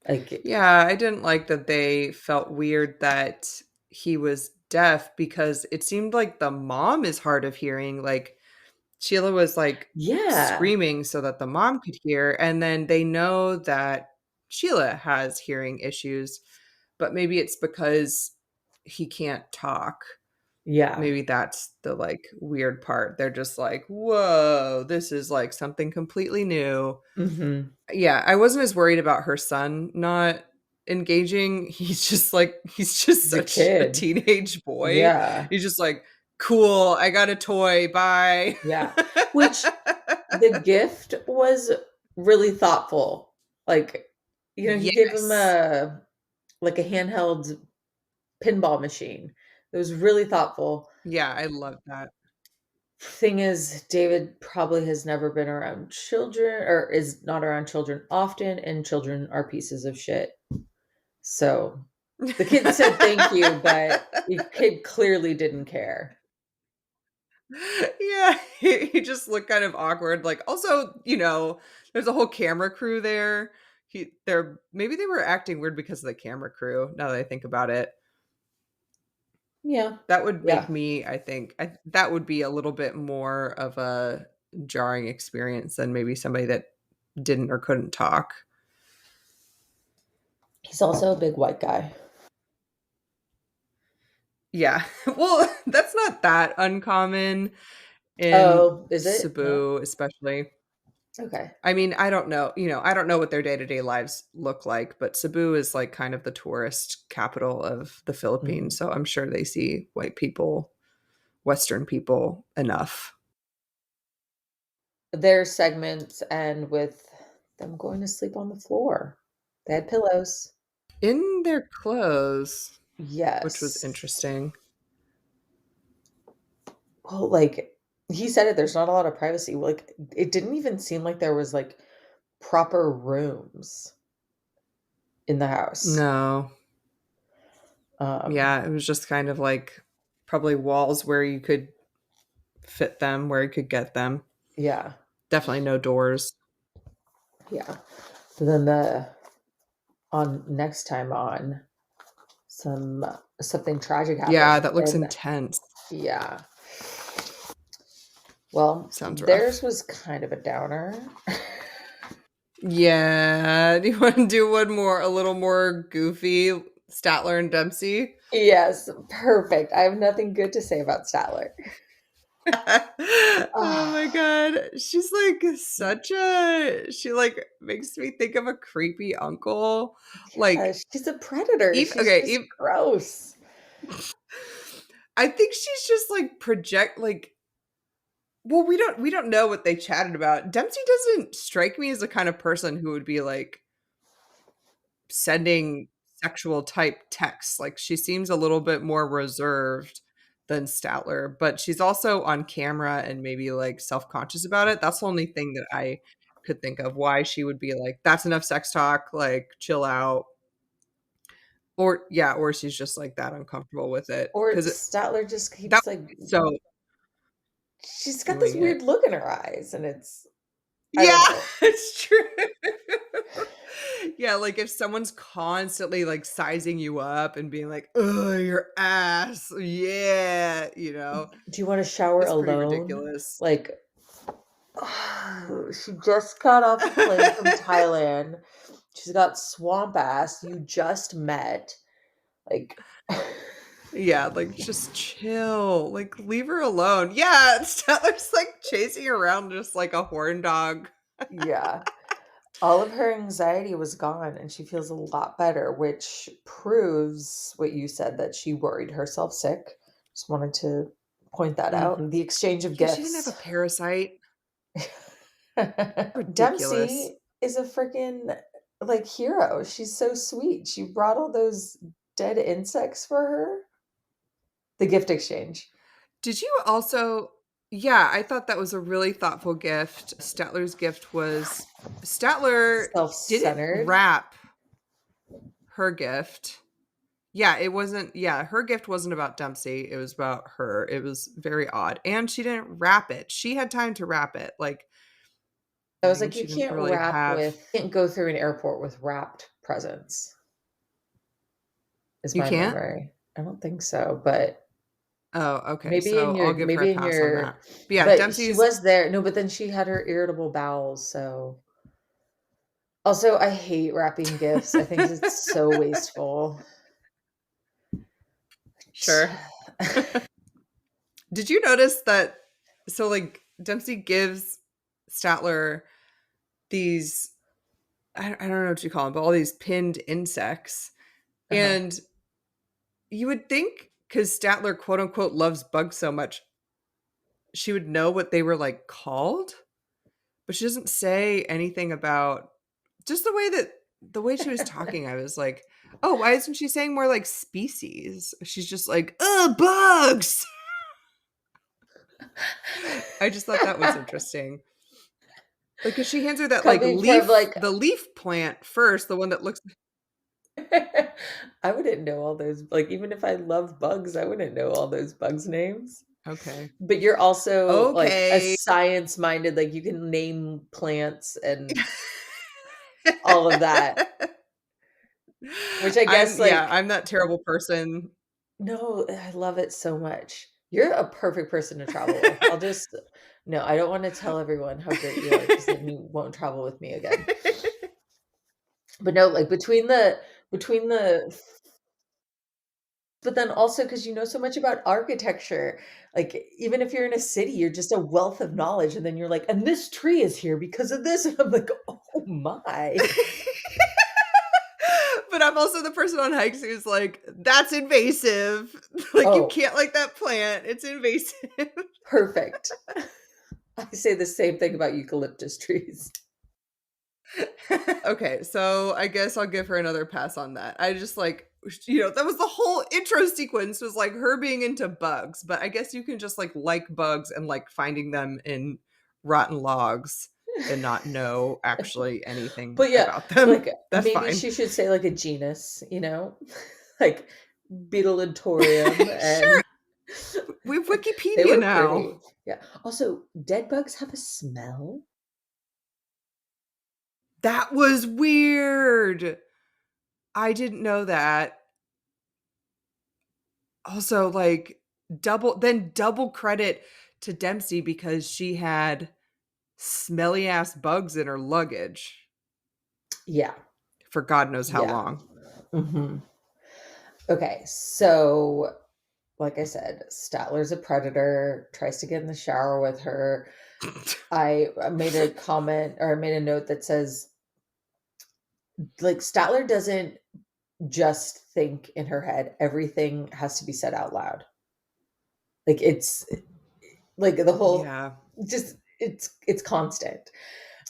Like, Yeah, I didn't like that they felt weird that he was deaf because it seemed like the mom is hard of hearing. Like Sheila was like yeah, screaming so that the mom could hear, and then they know that Sheila has hearing issues, but maybe it's because he can't talk. yeah, Maybe that's the like weird part. They're just like, "Whoa, this is like something completely new." mhm. Yeah, I wasn't as worried about her son not engaging. He's just He's a such a kid. teenage boy. Yeah, He's just like, "Cool, I got a toy, bye." yeah. Which the gift was really thoughtful. Like, he gave him Yes. a handheld pinball machine. It was really thoughtful. Yeah, I love that. Thing is, David probably has never been around children or is not around children often, and children are pieces of shit. So the kid said thank you, but the kid clearly didn't care. Yeah, he just looked kind of awkward, like, also, there's a whole camera crew there. They're maybe they were acting weird because of the camera crew, now that I think about it. Yeah. That would make Yeah. me, I think that would be a little bit more of a jarring experience than maybe somebody that didn't or couldn't talk. He's also a big white guy. Yeah. Well, that's not that uncommon in Oh, is it? No? Cebu, especially. Okay. I mean, I don't know, I don't know what their day-to-day lives look like, but Cebu is like kind of the tourist capital of the Mhm. Philippines, so I'm sure they see white people, Western people enough. Their segments end with them going to sleep on the floor. They had pillows. In their clothes, which was Yes. interesting. Well, like, he said it, there's not a lot of privacy. Like, it didn't even seem like there was, like, proper rooms in the house. No. Um, Yeah, it was just kind of like probably walls where you could fit them, where you could get them. yeah, Definitely no doors. yeah. So then on next time on, something tragic Yeah, happens, that looks and intense. yeah. Well, Sounds theirs rough. was kind of a downer. Yeah. Do you want to do one more, a little more goofy? Statler and Dempsey? Yes, perfect. I have nothing good to say about Statler. Oh my Ah, god. She's like she like makes me think of a creepy uncle. yeah, Like, she's a predator. even She's okay, just gross. I think she's just like Well, we don't know what they chatted about. Dempsey doesn't strike me as the kind of person who would be, like, sending sexual type texts. Like, she seems a little bit more reserved than Statler, but she's also on camera and maybe, like, self-conscious about it. That's the only thing that I could think of why she would be like, "That's enough sex talk, like, chill out." Or yeah, or she's just, like, that uncomfortable with it Or 'cause Statler just that keeps, like, would be so she's got this doing it. weird look in her eyes, and it's I don't Yeah, know. it's true. Yeah, like, if someone's constantly, like, sizing you up and being like, "Ugh, your ass, yeah," you know? Do you wanna shower It's pretty alone? ridiculous. Like, she just got off a plane from Thailand. She's got swamp ass. You just met. Like, Yeah, like, just chill, like, leave her alone. Yeah, Stellar's, like, chasing around just like a horn dog. yeah. All of her anxiety was gone and she feels a lot better, which proves what you said that she worried herself sick. Just wanted to point that out. Mhm. The exchange of Yeah, she didn't have gifts. a parasite. Ridiculous. Dempsey is a freaking like hero. She's so sweet. She brought all those dead insects for her. The gift exchange. Did you also Yeah, I thought that was a really thoughtful gift. Statler's gift was Statler didn't Self-centered. wrap her gift. Yeah, it wasn't yeah, her gift wasn't about Dempsey, it was about her. It was very odd, and she didn't wrap it. She had time to wrap it, like, I I was think like, you she didn't can't really wrap have with can't go through an airport with wrapped presents, is You my can't? memory. I don't think so, but Oh, okay, so I'll give her a maybe in pass on that. your But yeah, but she Dempsey's was there. No, but then she had her irritable bowels, so also, I hate wrapping gifts. I think it's so wasteful. Sure. Did you notice that so, like, Dempsey gives Statler these I don't know what you call them, but all these pinned insects, Uh-huh. and you would think because Statler, quote, unquote, "loves bugs so much," she would know what they were, like, called, but she doesn't say anything about just the way she was talking, I was like, "Oh, why isn't she saying more like species?" She's just like, "Ugh, bugs!" I just thought that was interesting. Like, 'cause she hands her that, like, Coming from, like the leaf plant first, the one that looks I wouldn't know all those like, even if I love bugs, I wouldn't know all those bugs' names. okay. But you're also, like, a Okay. science-minded, like, you can name plants and all of that, which I guess, like I'm that terrible person. no, I love it so much. You're a perfect person to travel with. I'll just no, I don't wanna tell everyone how great you are because then you won't travel with me again. But no, like, between the but then also because you know so much about architecture, like, even if you're in a city, you're just a wealth of knowledge, and then you're like, "And this tree is here because of this," and I'm like, "Oh my." But I'm also the person on hikes who's like, "That's invasive." Like, "You Oh, can't like that plant, it's invasive." perfect. I say the same thing about eucalyptus trees. Okay, so I guess I'll give her another pass on that. I just like that was the whole intro sequence was like her being into bugs, but I guess you can just like bugs and like finding them in rotten logs and not know actually anything But yeah, about them. like, That's maybe fine. she should say, like, a genus, you know? Like, Beetleatorium Sure, and we have they Wikipedia were now. pretty. Yeah. Also, dead bugs have a smell? That was weird. I didn't know that. Also, like, double credit to Dempsey because she had smelly ass bugs in her luggage Yeah, for God knows how yeah. long. Mhm. Okay, so, like I said, Statler's a predator, tries to get in the shower with her. I made a comment or I made a note that says, like, Statler doesn't just think in her head, everything has to be said out loud. Like, it's like, the whole Yeah. just it's constant.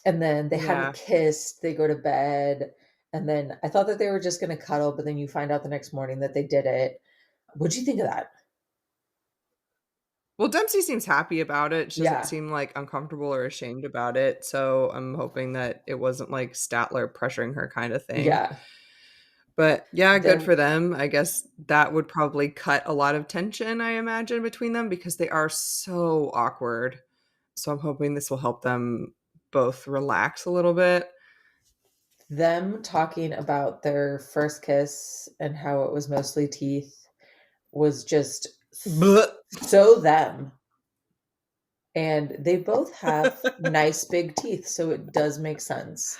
And then they hadn't Yeah. kissed, they go to bed, and then I thought that they were just gonna cuddle, but then you find out the next morning that they did it. What'd you think of that? Well, Dempsey seems happy about it. She doesn't Yeah. seem, like, uncomfortable or ashamed about it, so I'm hoping that it wasn't, like, Statler pressuring her kinda thing. Yeah. But, yeah, good There for them. I guess that would probably cut a lot of tension, I imagine, between them because they are so awkward. So I'm hoping this will help them both relax a little bit. them talking about their first kiss and how it was mostly teeth was just Blech. so them. And they both have nice big teeth, so it does make sense.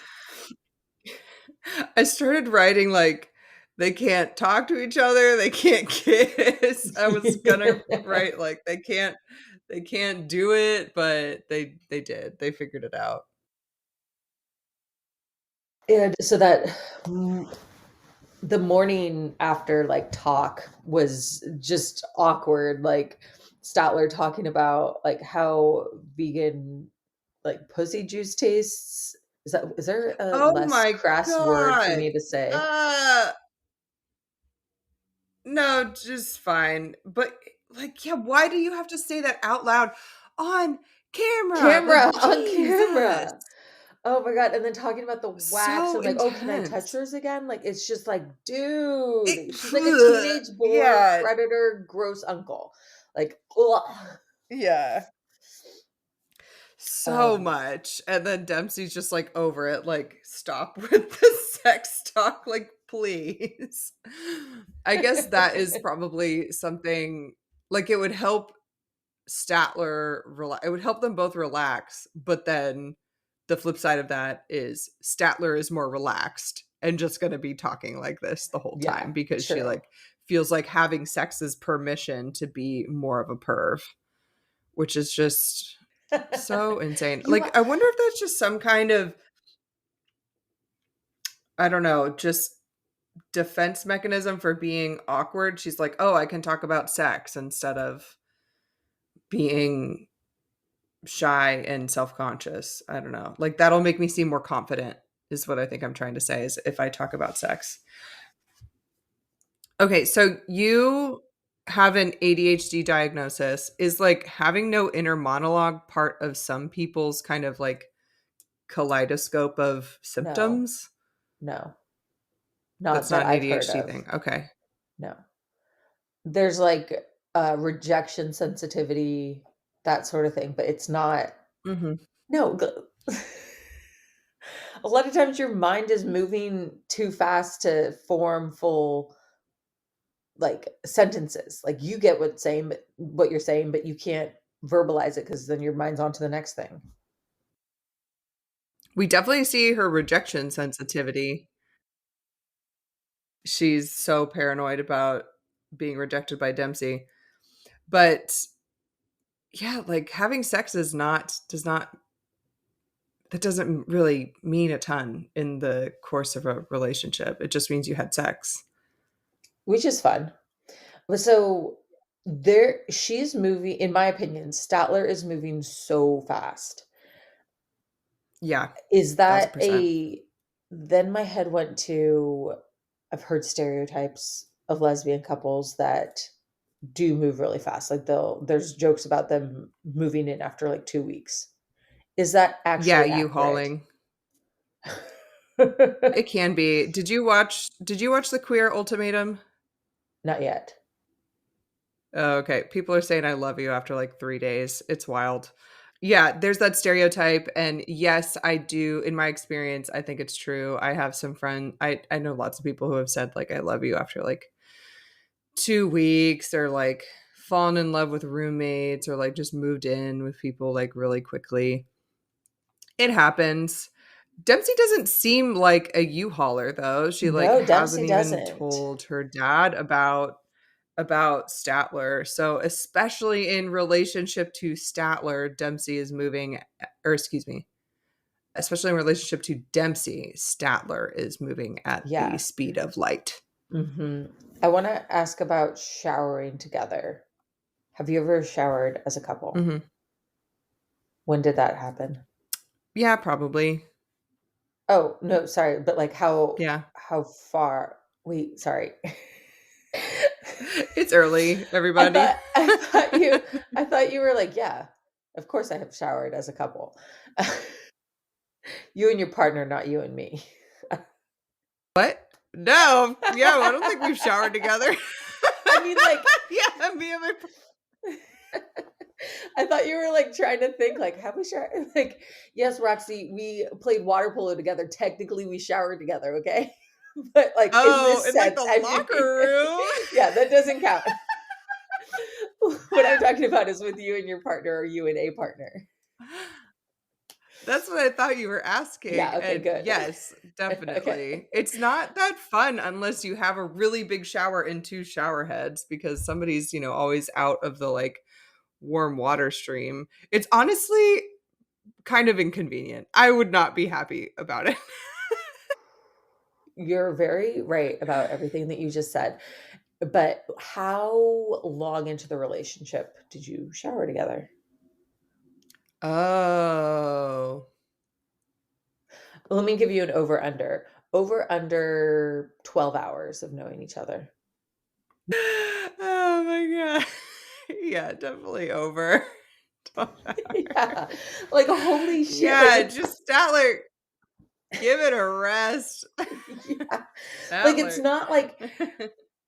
I started writing, like, they can't talk to each other, they can't kiss. I was gonna write, like, they can't do it, but they did. They figured it out. And so that the morning after like talk was just awkward. Like Statler talking about like how vegan like pussy juice tastes. Is there a Oh less my crass word for god. me to say? Uh, no, just fine. But, like, yeah, why do you have to say that out loud on camera? Camera Like, on Jesus. camera. Oh my god, and then talking about the wax So and like, "Oh, can I touch intense. yours again?" Like, it's just like, dude, she's like a It teenage bored yeah, predator, gross uncle. Like, ugh. yeah. So Um, much. And then Dempsey's just, like, over it, like, "Stop with the sex talk, like, please." I guess that is probably something like, it would help it would help them both relax, but then the flip side of that is Statler is more relaxed and just gonna be talking like this the whole yeah, time because she, true. like, feels like having sex is permission to be more of a perv, which is just so insane. You Like, I wonder if that's just some kind of, I don't know, just defense mechanism for being awkward. She's like, "Oh, I can talk about sex instead of being shy and self-conscious." I don't know. Like, that'll make me seem more confident is what I think I'm trying to say is if I talk about sex. Okay, so you have an ADHD diagnosis. Is, like, having no inner monologue part of some people's kind of, like, kaleidoscope of no, symptoms? no, not That's that not an I've heard ADHD of. thing. Okay. No. There's like rejection sensitivity, that sort of thing, but it's not. Mhm. No, a lot of times your mind is moving too fast to form full like sentences. Like you get what you're saying, but you can't verbalize it because then your mind's on to the next thing. We definitely see her rejection sensitivity. She's so paranoid about being rejected by Dempsey. But yeah, like, having sex is not does not that doesn't really mean a ton in the course of a relationship. It just means you had sex. Which is fun. But so there she's moving, in my opinion, Statler is moving so fast. Yeah, Is that 1000%. a then my head went to I've heard stereotypes of lesbian couples that do move really fast. Like there's jokes about them moving in after like 2 weeks. Is that Yeah, actually accurate? U-hauling. It can be. Did you watch The Queer Ultimatum? Not yet. Oh, okay. People are saying I love you after like 3 days. It's wild. Yeah, there's that stereotype, and yes, I do in my experience, I think it's true. I have some friend I know lots of people who have said like I love you after like 2 weeks or like fallen in love with roommates or like just moved in with people like really quickly. It happens. Dempsey doesn't seem like a U-hauler though. She like No, hasn't Dempsey even doesn't. told her dad about Statler. So especially in relationship to Statler, Dempsey is moving or excuse me, especially in relationship to Dempsey, Statler is moving at the Yeah. speed of light. I want to ask about showering together. Have you ever showered as a couple? Mhm. When did that happen? Yeah, probably. Oh, no, sorry, but, like, Yeah. how far wait, sorry. It's early, everybody. I thought you were like, "Yeah, of course I have showered as a couple." You and your partner, not you and me. What? No. Yeah, I don't think we've showered together. I mean, like Yeah, me and my I thought you were, like, trying to think, like, "Have we showered?" Like, "Yes, Roxy, we played water polo together. Technically, we showered together, okay?" But, like, in Oh, this in, like, sense, the I mean locker room? yeah, that doesn't count. What I'm talking about is with you and your partner or you and a partner. That's what I thought you were asking, Yeah, okay, and good. yes, Okay. definitely. It's not that fun unless you have a really big shower and 2 shower heads because somebody's, always out of the, like, warm water stream. It's honestly kind of inconvenient. I would not be happy about it. You're very right about everything that you just said, but how long into the relationship did you shower together? Oh. Let me give you an over under. Over under 12 hours of knowing each other. Oh my god. Yeah, definitely over 12 Yeah. hours. Like, holy shit, like, Yeah, it's just Statler, give it a rest. yeah. Like, it's Statler. not like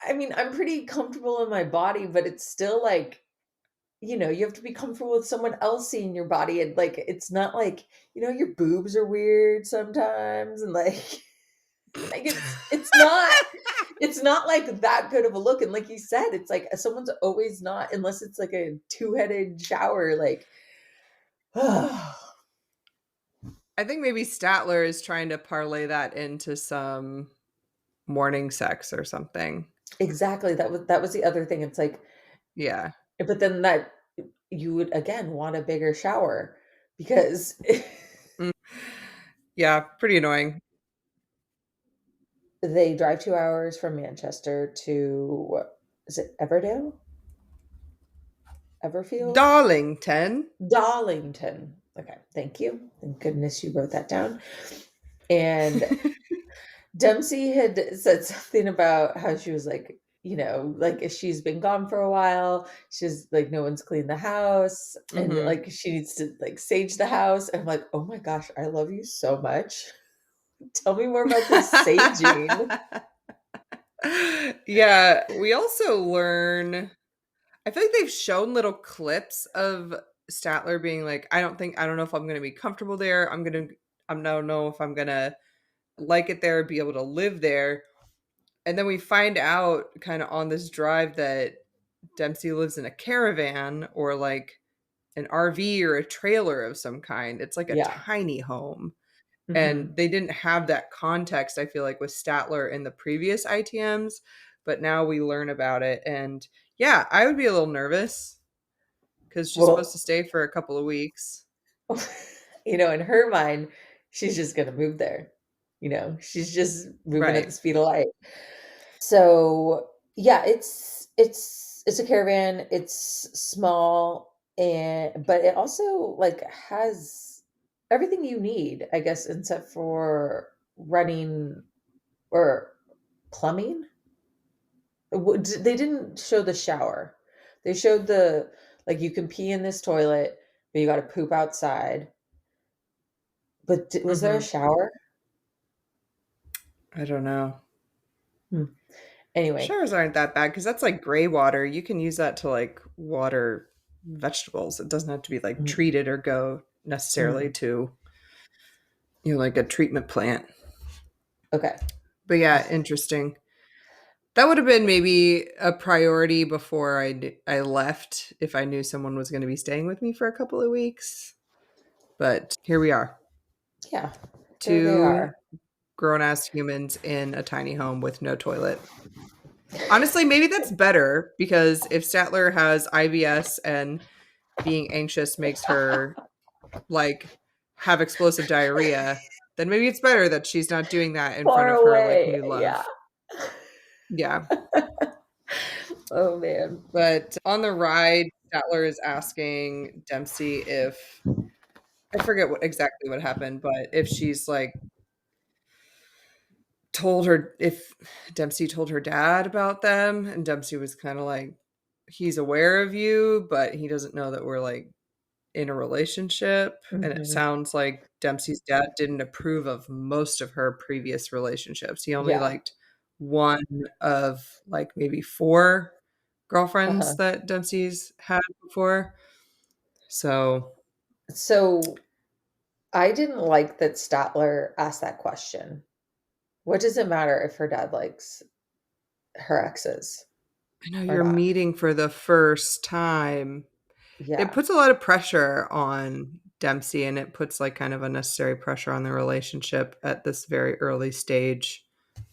I mean, I'm pretty comfortable in my body, but it's still like, you have to be comfortable with someone else seeing your body, and, like, it's not like, your boobs are weird sometimes, and, like like, it's not, like, that good of a look, and like you said, it's like, someone's always not unless it's like a two-headed shower, like I think maybe Statler is trying to parlay that into some morning sex or something. Exactly, that was the other thing, it's like Yeah. but then that you would, again, want a bigger shower because Mm. Yeah, pretty annoying. they drive 2 hours from Manchester to is it Everdale? Everfield? Darlington. Darlington. Okay, thank you. Thank goodness you wrote that down. And Dempsey had said something about how she was like, like she's been gone for a while. She's like, no one's cleaned the house, and Mhm. like she needs to like sage the house. And I'm like, oh my gosh, I love you so much. Tell me more about this saging. Yeah, we also learn I feel like they've shown little clips of Statler being like, I don't know if I'm gonna be comfortable there. I don't know if I'm gonna like it there, be able to live there. And then we find out kind of on this drive that Dempsey lives in a caravan or like an RV or a trailer of some kind. It's like a Yeah. tiny home. And Hmm. they didn't have that context, I feel like, with Statler in the previous ITMs, but now we learn about it. And yeah, I would be a little nervous because she's supposed to Well, stay for a couple of weeks. in her mind, she's just gonna move there. She's just moving at Right. the speed of light. So, yeah, it's a caravan, it's small, and but it also, like, has everything you need, I guess, except for running or plumbing? They didn't show the shower. They showed like, you can pee in this toilet, but you gotta poop outside. But d was there a Hmm. shower? I don't know. Hmm. Anyway, Showers aren't that bad because that's like gray water. You can use that to like water vegetables. It doesn't have to be like mm, treated or go necessarily mm, to, like a treatment plant. okay. But yeah, interesting. That would have been maybe a priority before I left if I knew someone was going to be staying with me for a couple of weeks. But here we are, Yeah, here they two are. grown ass humans in a tiny home with no toilet. Honestly, maybe that's better because if Statler has IBS and being anxious makes her like have explosive diarrhea, then maybe it's better that she's not doing that in front Far of her like away, new yeah. love. Yeah. Oh, man. But on the ride, Statler is asking Dempsey if I forget exactly what happened, but if she's like if Dempsey told her dad about them, and Dempsey was kind of like, he's aware of you, but he doesn't know that we're like in a relationship. And it Mhm. sounds like Dempsey's dad didn't approve of most of her previous relationships. He only Yeah. liked one of like maybe four girlfriends Uh-huh. that Dempsey's had before. So So I didn't like that Statler asked that question. What does it matter if her dad likes her exes I know or you're not? meeting for the first time. It Yeah. puts a lot of pressure on Dempsey, and it puts like kind of unnecessary pressure on the relationship at this very early stage.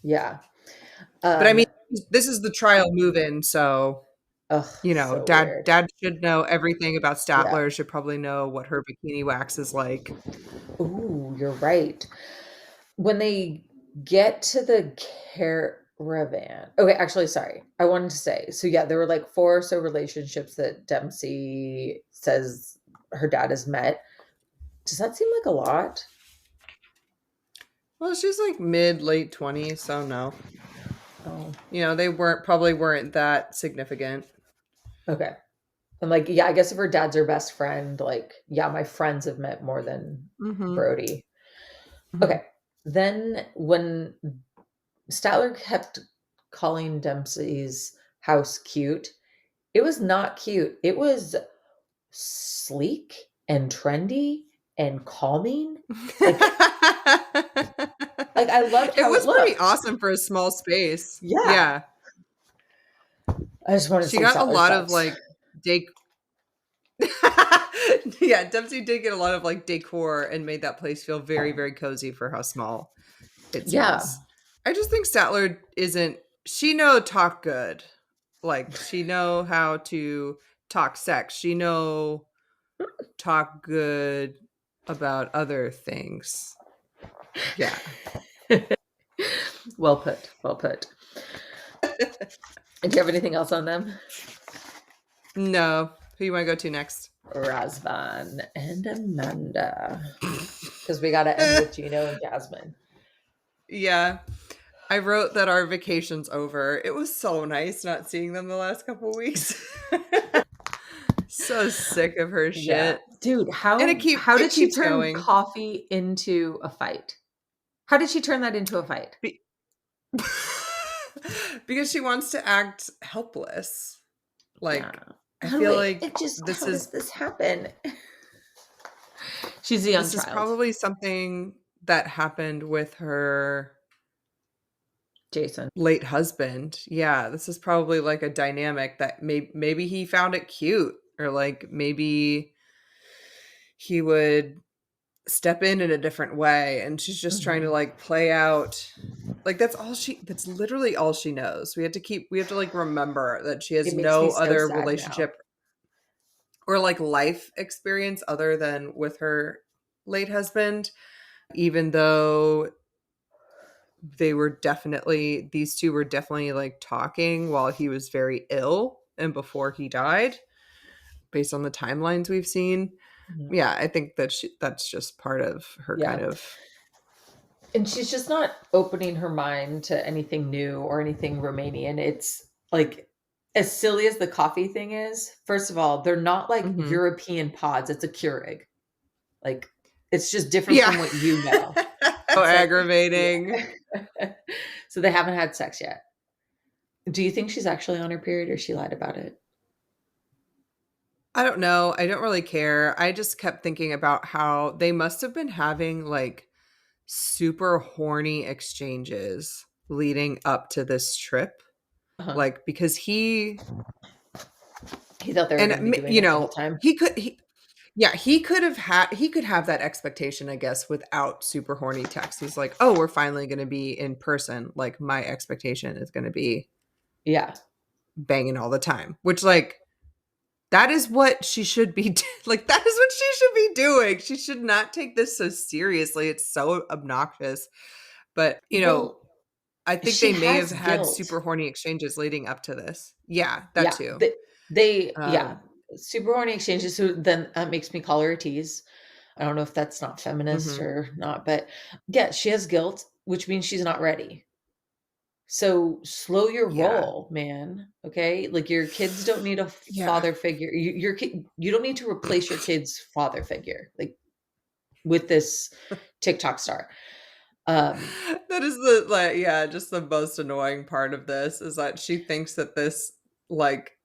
Yeah. But I Um, mean, this is the trial move-in, so ugh, you know, so dad weird. dad should know everything about Yeah. Statler, should probably know what her bikini wax is like. Ooh, you're right. When they get to the caravan. Okay, actually, sorry. I wanted to say, so yeah, there were like four or so relationships that Dempsey says her dad has met. Does that seem like a lot? Well, she's like mid late 20s, so no. Oh, You know, they weren't that significant. okay. And like, yeah, I guess if her dad's her best friend, like, yeah, my friends have met more than Mhm. Brody. Mhm. Okay. Then when Statler kept calling Dempsey's house cute, it was not cute. It was sleek and trendy and calming. Like I loved It how it was pretty looked. awesome for a small space. Yeah. Yeah. I just wanted to She say got a Statler lot of sucks. like dec Yeah, Dempsey did get a lot of like decor and made that place feel very, very cozy for how small it Yeah. seems. I just think Statler isn't she know talk good. Like she know how to talk sex. She know talk good about other things. Yeah. Well put. Well put. Do you have anything else on them? No. Who you want to go to next? Razvan and Amanda. Because we got to end with Gino and Jasmine. Yeah. I wrote that our vacation's over. It was so nice not seeing them the last couple weeks. So sick of her Yeah. shit. Dude, And how it did she keeps turn going. coffee into a fight? How did she turn that into a fight? Be- because she wants to act helpless. Yeah. Like I feel like How does this happen? She's a young this is child. probably something that happened with her Jason. late husband. Yeah, this is probably like a dynamic that maybe he found it cute, or like maybe he would step in a different way, and she's just trying to Mhm. like play out like that's literally all she knows. We have to like remember that she has It makes me no so other sad now. relationship or like life experience other than with her late husband, even though these two were definitely like talking while he was very ill and before he died, based on the timelines we've seen. Mhm. Yeah, I think that's just part of her kind Yeah. of. And she's just not opening her mind to anything new or anything Romanian. It's like as silly as the coffee thing is, first of all, they're not like Mhm. European pods. It's a Keurig. Like it's just different Yeah. from what you know. So It's like, aggravating. yeah. So they haven't had sex yet. Do you think she's actually on her period or she lied about it? I don't know. I don't really care. I just kept thinking about how they must have been having like super horny exchanges leading up to this trip. Uh-huh. Like because He thought they were going to be doing you it the whole know, time. yeah, he could have that expectation, I guess, without super horny text. He's like, "Oh, we're finally going to be in person. Like my expectation is going to be Yeah. banging all the time." Which like that is what she should be like that is what she should be doing. She should not take this so seriously. It's so obnoxious. But, you know, Well, I think she they may have has had guilt. super horny exchanges leading up to this. Yeah, that Yeah. too. They yeah. Um, Super horny exchanges. So then that makes me call her a tease. I don't know if that's not feminist Mhm. or not, but yeah, she has guilt, which means she's not ready. So slow your Yeah. roll, man. Okay? Like your kids don't need a Yeah. father figure. Your kid, you don't need to replace your kid's father figure like with this TikTok star. Um That is the like, yeah, just the most annoying part of this is that she thinks that this like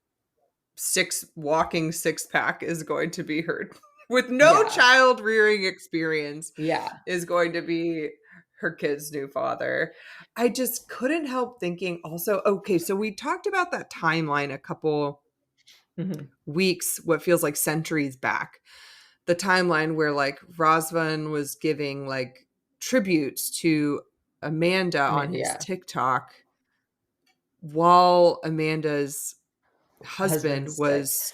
six pack is going to be her with no yeah. child rearing experience Yeah. is going to be her kid's new father. I just couldn't help thinking also, okay, so we talked about that timeline a couple Mhm. weeks, what feels like centuries back. The timeline where like Razvan was giving like tributes to Amanda I on mean, his yeah. TikTok while Amanda's husband Husband's sick. was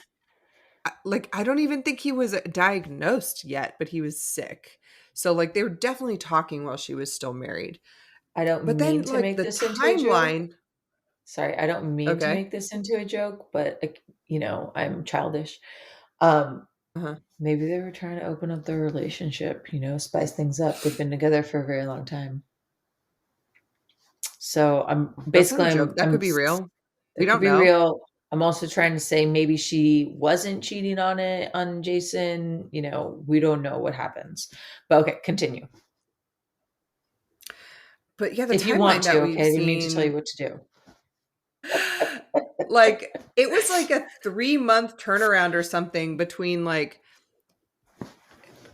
like, I don't even think he was diagnosed yet, but he was sick. So like they were definitely talking while she was still married. I But don't then mean to like make the this into a joke. timeline, Sorry, I don't mean to okay. make this into a joke, but like, I'm childish. Um, Uh-huh. maybe they were trying to open up their relationship, spice things up. They've been together for a very long time. So I'm That's not basically a joke. That could be real. We that could don't be know. real. I'm also trying to say maybe she wasn't cheating on Jason. We don't know what happens. But okay, continue. But yeah, the If you want timeline to, that we've okay? I didn't mean to tell you seen what to do. like it was like a 3-month turnaround or something between like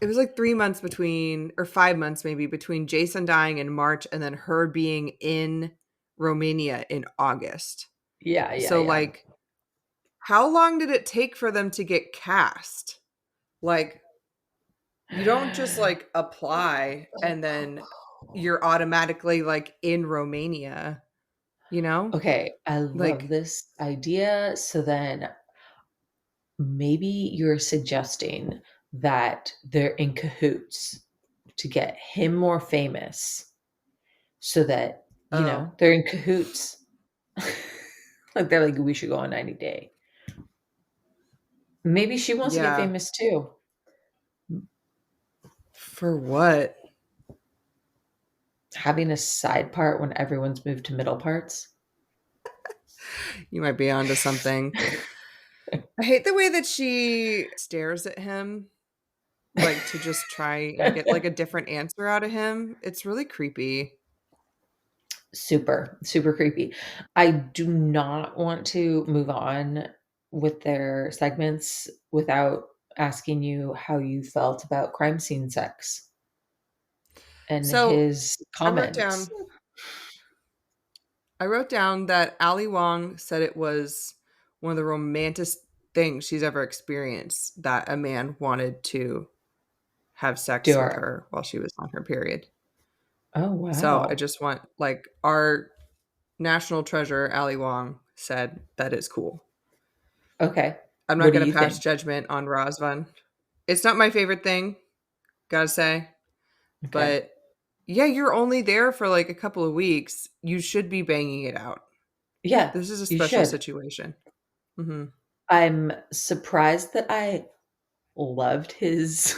it was like 3 months between or 5 months maybe between Jason dying in March and then her being in Romania in August. Yeah, yeah, So yeah. like how long did it take for them to get cast? Like you don't just like apply and then you're automatically like in Romania, you know? Okay, I love Like this idea. So then maybe you're suggesting that they're in cahoots to get him more famous so that, oh, they're in cahoots. Like they're like, we should go on 90 Day. Maybe she wants to get yeah. famous too. For what? Having a side part when everyone's moved to middle parts. You might be onto something. I hate the way that she stares at him, like, to just try and get, like, a different answer out of him. It's really creepy. Super, super creepy. I do not want to move on with their segments without asking you how you felt about crime scene sex and So, his I wrote comments. down I wrote down that Ali Wong said it was one of the romantic things she's ever experienced, that a man wanted to have sex with Dora. her while she was on her period. Oh, So, I wow. just want like, our national treasure, Ali Wong, said that is cool. Okay. I'm not What do gonna you pass think? judgment on Razvan. It's not my favorite thing, gotta say, Okay. but yeah, you're only there for like a couple of weeks. You should be banging it out. Yeah, This is a you special should. situation. Mhm. I'm surprised that I loved his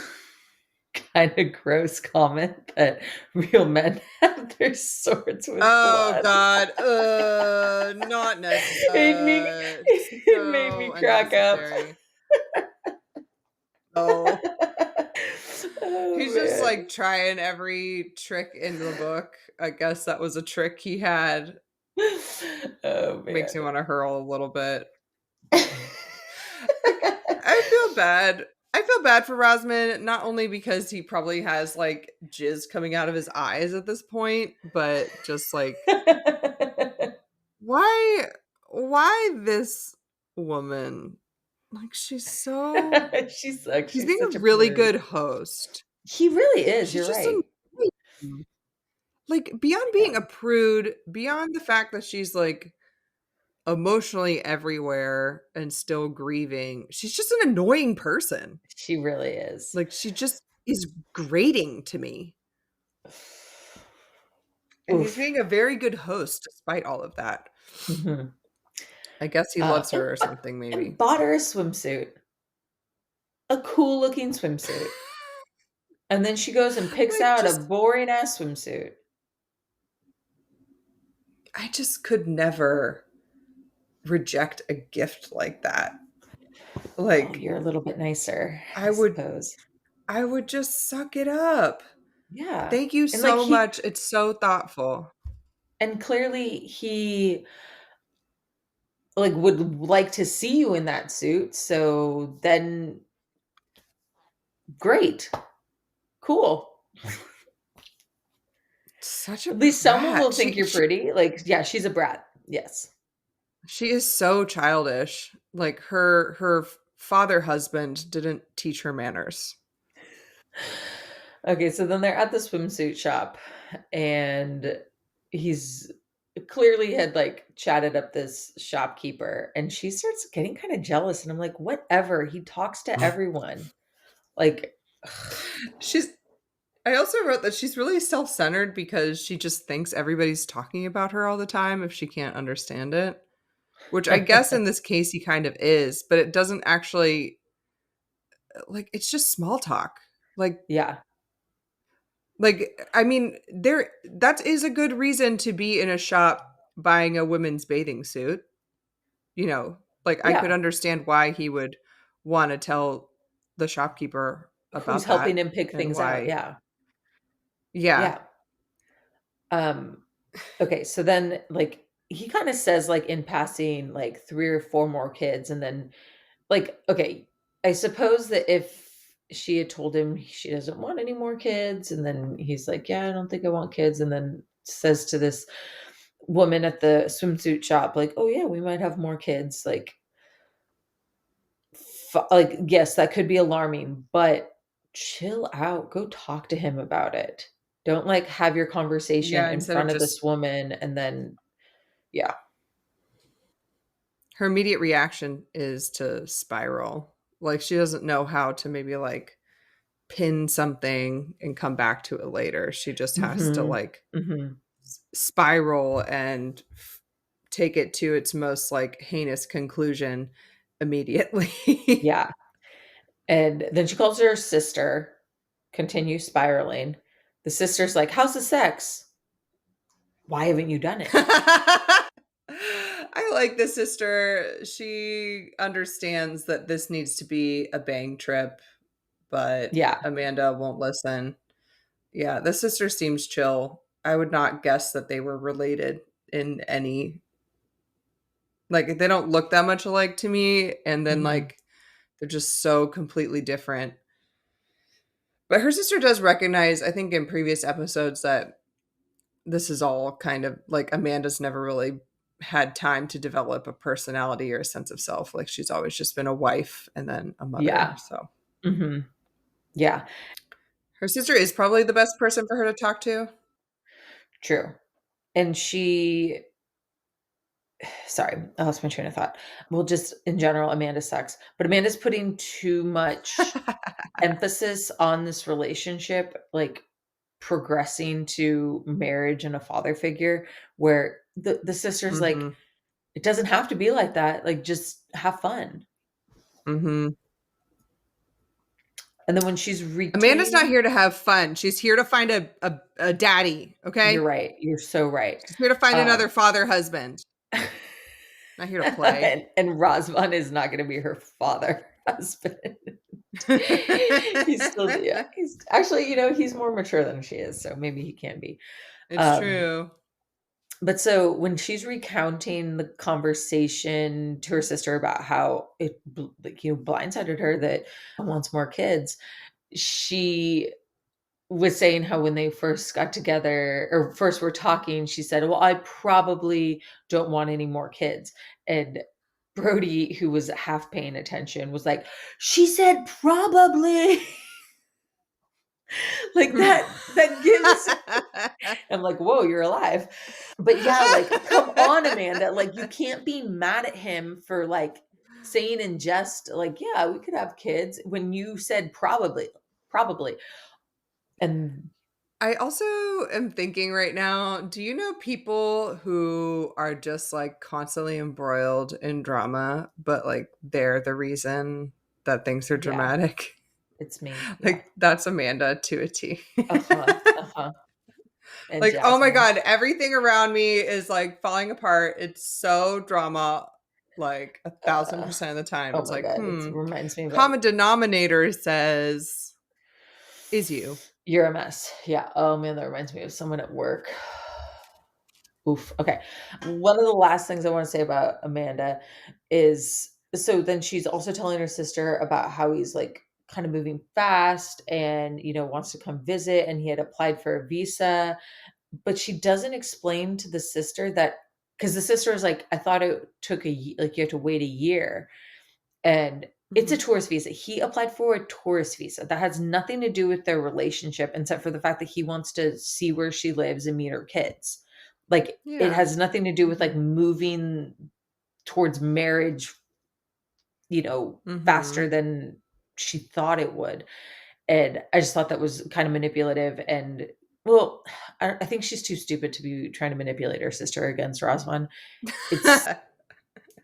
kind of gross comment that real men have their swords with Oh blood. god, not It made me it made me so crack up. unnecessary. Oh, Oh, he's just man. like trying every trick in the book. I guess that was a trick he had. Oh, Makes me man. want to hurl a little bit. Like, I feel bad. I feel bad for Razvan, not only because he probably has like jizz coming out of his eyes at this point, but just like why this woman? Like she's so She sucks. he's She's being such a a really prude. good host. He really is, She's you're just right. annoying. Like beyond being Yeah. a prude, beyond the fact that she's like emotionally everywhere and still grieving, she's just an annoying person. She really is. Like she just is grating to me. And he's Oof. being a very good host despite all of that. Mhm. I guess he Uh, loves and her or uh, something, and maybe. bought her a swimsuit. A cool looking swimsuit. And then she goes and picks Like, out a just boring ass swimsuit. I just could never reject a gift like that. Well, Like, you're a little bit nicer, I I would suppose. I would just suck it up. Yeah. Thank you And like so much. It's so thoughtful. clearly he like would like to see you in that suit. So then great. Cool. Such a At least someone will brat. think you're pretty. Like, yeah, she's a brat. Yes. She is so childish. Like her father husband didn't teach her manners. Okay, so then they're at the swimsuit shop and he's clearly had like chatted up this shopkeeper and she starts getting kind of jealous and I'm like, whatever. He talks to everyone. Like, She's I also wrote that she's really self-centered because she just thinks everybody's talking about her all the time if she can't understand it, which I guess in this case he kind of is, but it doesn't actually like it's just small talk. Like yeah. I mean, there that is a good reason to be in a shop buying a women's bathing suit. You know, like I could Yeah. understand why he would want to tell the shopkeeper Who's about helping that him pick and things out. why. Yeah. Yeah. Yeah. Um, okay, so then like he kind of says like in passing like three or four more kids and then like okay, I suppose that if she had told him she doesn't want any more kids and then he's like, "Yeah, I don't think I want kids." And then says to this woman at the swimsuit shop like, "Oh yeah, we might have more kids." Like like yes, that could be alarming, but chill out. Go talk to him about it. Don't like have your conversation Yeah, in instead of front of just this woman and then yeah. her immediate reaction is to spiral. Like she doesn't know how to maybe like pin something and come back to it later. She just has to Mhm. like Mhm. spiral and take it to its most like heinous conclusion immediately. Yeah. And then she calls her sister, continues spiraling. The sister's like, "How's the sex? Why haven't you done it?" I like the sister. She understands that this needs to be a bang trip, but Yeah. Amanda won't listen. Yeah, the sister seems chill. I would not guess that they were related in any like they don't look that much alike to me and then Mhm. like they're just so completely different. But her sister does recognize, I think in previous episodes that this is all kind of like Amanda's never really had time to develop a personality or a sense of self. Like she's always just been a wife and then a mother. Yeah. So Mhm. Yeah. her sister is probably the best person for her to talk to. True. And she sorry, I lost my train of thought. Well, just in general, Amanda sucks, but Amanda's putting too much emphasis on this relationship, like progressing to marriage and a father figure, where the sister's like, Mhm. it doesn't have to be like that. Like, just have fun. Mhm. And then when she's Amanda's not retained, here to have fun. She's here to find a daddy, you're okay? right. You're so right. She's here to find another Um, father husband. Not here to play. and Razvan is not going to be her father husband. He's still, yeah, he's actually, he's more mature than she is, so maybe he can be. It's Um, true. but so when she's recounting the conversation to her sister about how it like blindsided her that wants more kids, she was saying how when they first got together or first were talking, she said, "Well, I probably don't want any more kids." And Brody, who was half paying attention, was like, "She said probably." Like that gives I'm like, "Whoa, you're alive." But yeah, like, come on, Amanda, like, you can't be mad at him for, like, saying in jest, like, "Yeah, we could have kids," when you said probably, probably. And I also am thinking right now, do you know people who are just like constantly embroiled in drama, but like they're the reason that things are yeah. dramatic? It's me. Yeah. Like, that's Amanda to a T. Uh-huh. Uh-huh. And Like, oh my Jasmine. God, everything around me is like falling apart. It's so drama, like 1,000% of the time. Oh It's my like, God. It reminds me of that. common denominator says is you. You're a mess. Yeah. Oh man, that reminds me of someone at work. Oof. Okay. One of the last things I want to say about Amanda is so then she's also telling her sister about how he's like kind of moving fast and, wants to come visit and he had applied for a visa. But she doesn't explain to the sister that because the sister was like, I thought it took like you have to wait a year. And it's a Mhm. tourist visa. He applied for a tourist visa. That has nothing to do with their relationship, except for the fact that he wants to see where she lives and meet her kids. Like it Yeah. has nothing to do with like Mhm. moving towards marriage, faster Mhm. than she thought it would. And I just thought that was kind of manipulative. And well, I think she's too stupid to be trying to manipulate her sister against Razvan. It's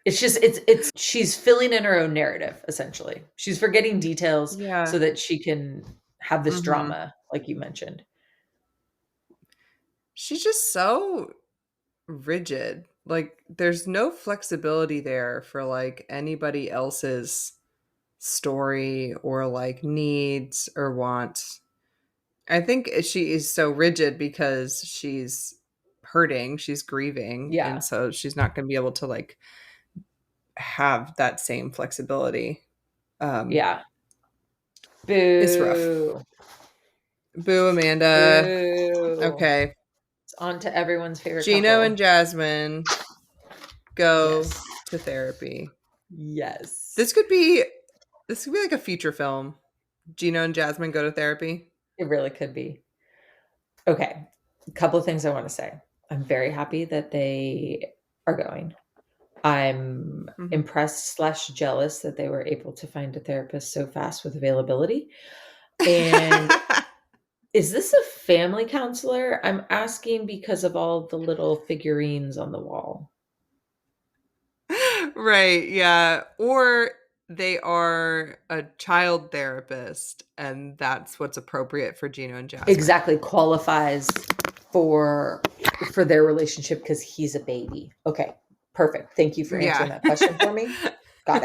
it's just it's she's filling in her own narrative, essentially. She's forgetting details Yeah. so that she can have this Mhm. drama, like you mentioned. She's just so rigid. Like, there's no flexibility there for like anybody else's story or like needs or wants. I think she is so rigid because she's hurting, she's grieving, and Yeah. so she's not going to be able to like have that same flexibility. Um, Yeah. it's rough. Boo. Boo, Amanda. Boo. Okay. It's on to everyone's favorite Gino and couple. Jasmine go Yes. to therapy. Yes. This could be like a feature film. Gino and Jasmine go to therapy. It really could be. Okay. A couple of things I want to say. I'm very happy that they are going. I'm Mhm. impressed slash jealous that they were able to find a therapist so fast with availability. And is this a family counselor? I'm asking because of all the little figurines on the wall. Right, yeah. Or they are a child therapist, and that's what's appropriate for Gino and Jasmine. Exactly qualifies for for their relationship because he's a baby. Okay, perfect. Thank you for answering Yeah. that question for me. Got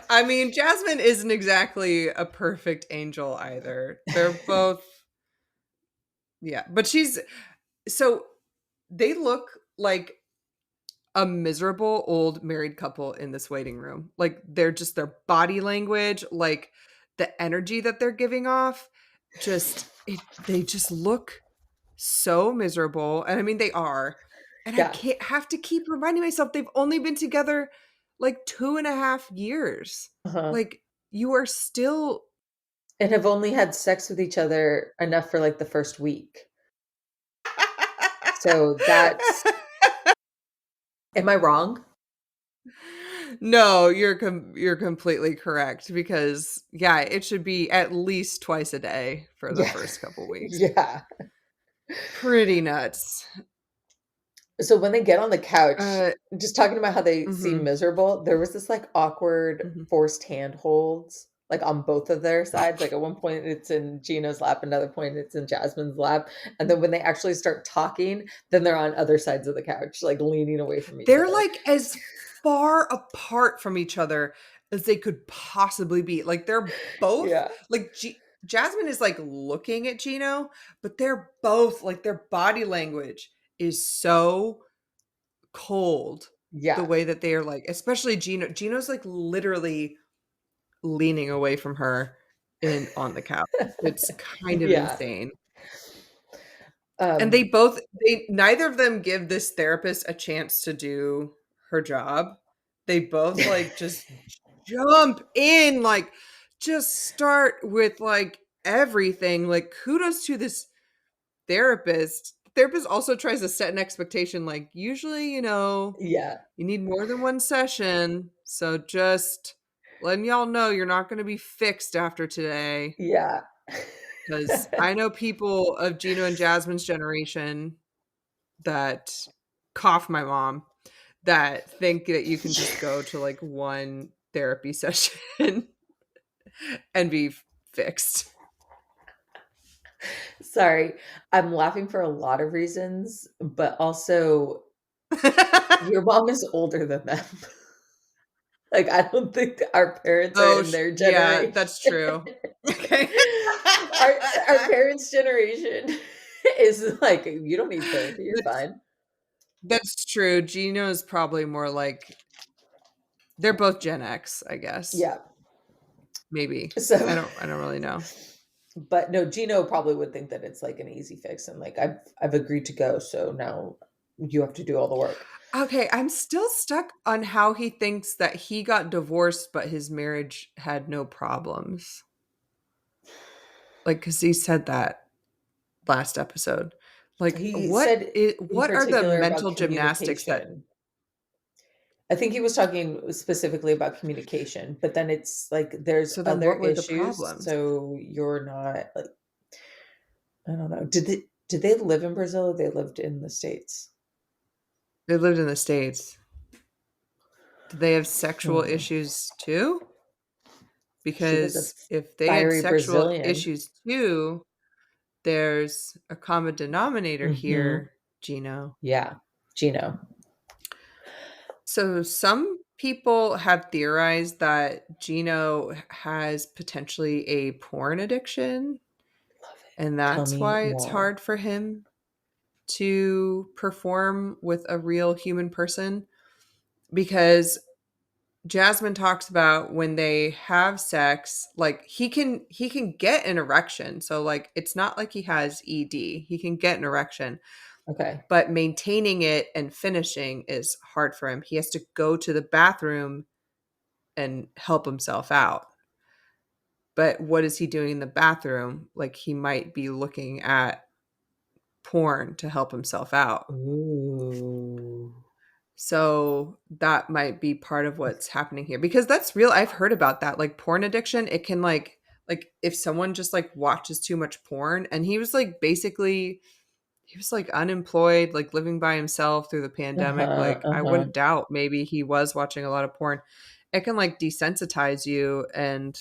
I mean, Jasmine isn't exactly a perfect angel either. They're both, yeah. But she's, so they look like a miserable old married couple in this waiting room. Like, they're just their body language, like the energy that they're giving off, they just look so miserable. And I mean, they are. And I Yeah. can't have to keep reminding myself they've only been together like 2.5 years. Uh-huh. Like, you are still. And have only had sex with each other enough for like the first week. So that's am I wrong? No, you're completely correct because yeah, it should be at least twice a day for the Yeah. first couple weeks. Yeah. Pretty nuts. So when they get on the couch, Uh, just talking about how they seem mhm, miserable, there was this like awkward mhm. forced handholds, like on both of their sides. Like at one point it's in Gino's lap, another point it's in Jasmine's lap. And then when they actually start talking, then they're on other sides of the couch, like leaning away from each They're other. like as far apart from each other as they could possibly be. Like, they're both Yeah. like Jasmine is like looking at Gino, but they're both like their body language is so cold the Yeah. way that they are, like, especially Gino's like literally leaning away from her in on the couch. It's kind of Yeah. insane. And Um they neither of them give this therapist a chance to do her job. They both like just jump in, like just start with like everything. Like, kudos to this therapist. The therapist also tries to set an expectation, like, usually, yeah. you need more than one session. So just letting y'all know you're not going to be fixed after today. Yeah. Because I know people of Gino and Jasmine's generation that cough my mom that think that you can just go to like one therapy session and be fixed. Sorry, I'm laughing for a lot of reasons, but also your mom is older than them. Like, I don't think our parents are Oh, in their yeah, generation. that's true. Okay. Our parents' generation is like, "You don't need therapy, you're That's fine." that's true. Gino's probably more like they're both Gen X, I guess. Yeah. Maybe. So I don't really know. but no, Gino probably would think that it's like an easy fix and like, I've agreed to go, so now you have to do all the work. Okay, I'm still stuck on how he thinks that he got divorced, but his marriage had no problems. Like, because he said that last episode. Like, He said in what are the particular about mental gymnastics that communication. I think he was talking specifically about communication, but then it's like there's so then other what were the issues, problems? so you're not like, I don't know. Did they live in Brazil or they lived in the States? They lived in the States. Did they have sexual Hmm. issues too? She was a Because if they had fiery sexual Brazilian. issues too, there's a common denominator Hmm. here, Gino. Yeah, Gino. So some people have theorized that Gino has potentially a porn addiction, Love and it. Tell that's me why it's more. hard for him to perform with a real human person because Jasmine talks about when they have sex, like he can get an erection. So like it's not like he has ED. He can get an erection, Okay. but maintaining it and finishing is hard for him. He has to go to the bathroom and help himself out. But what is he doing in the bathroom? Like he might be looking at porn to help himself out. Ooh. So that might be part of what's happening here because that's real. I've heard about that. Like porn addiction, it can like if someone just like watches too much porn and he was like basically he was like unemployed, like living by himself through the pandemic. Uh-huh. Like I Uh-huh. wouldn't doubt maybe he was watching a lot of porn. It can like desensitize you and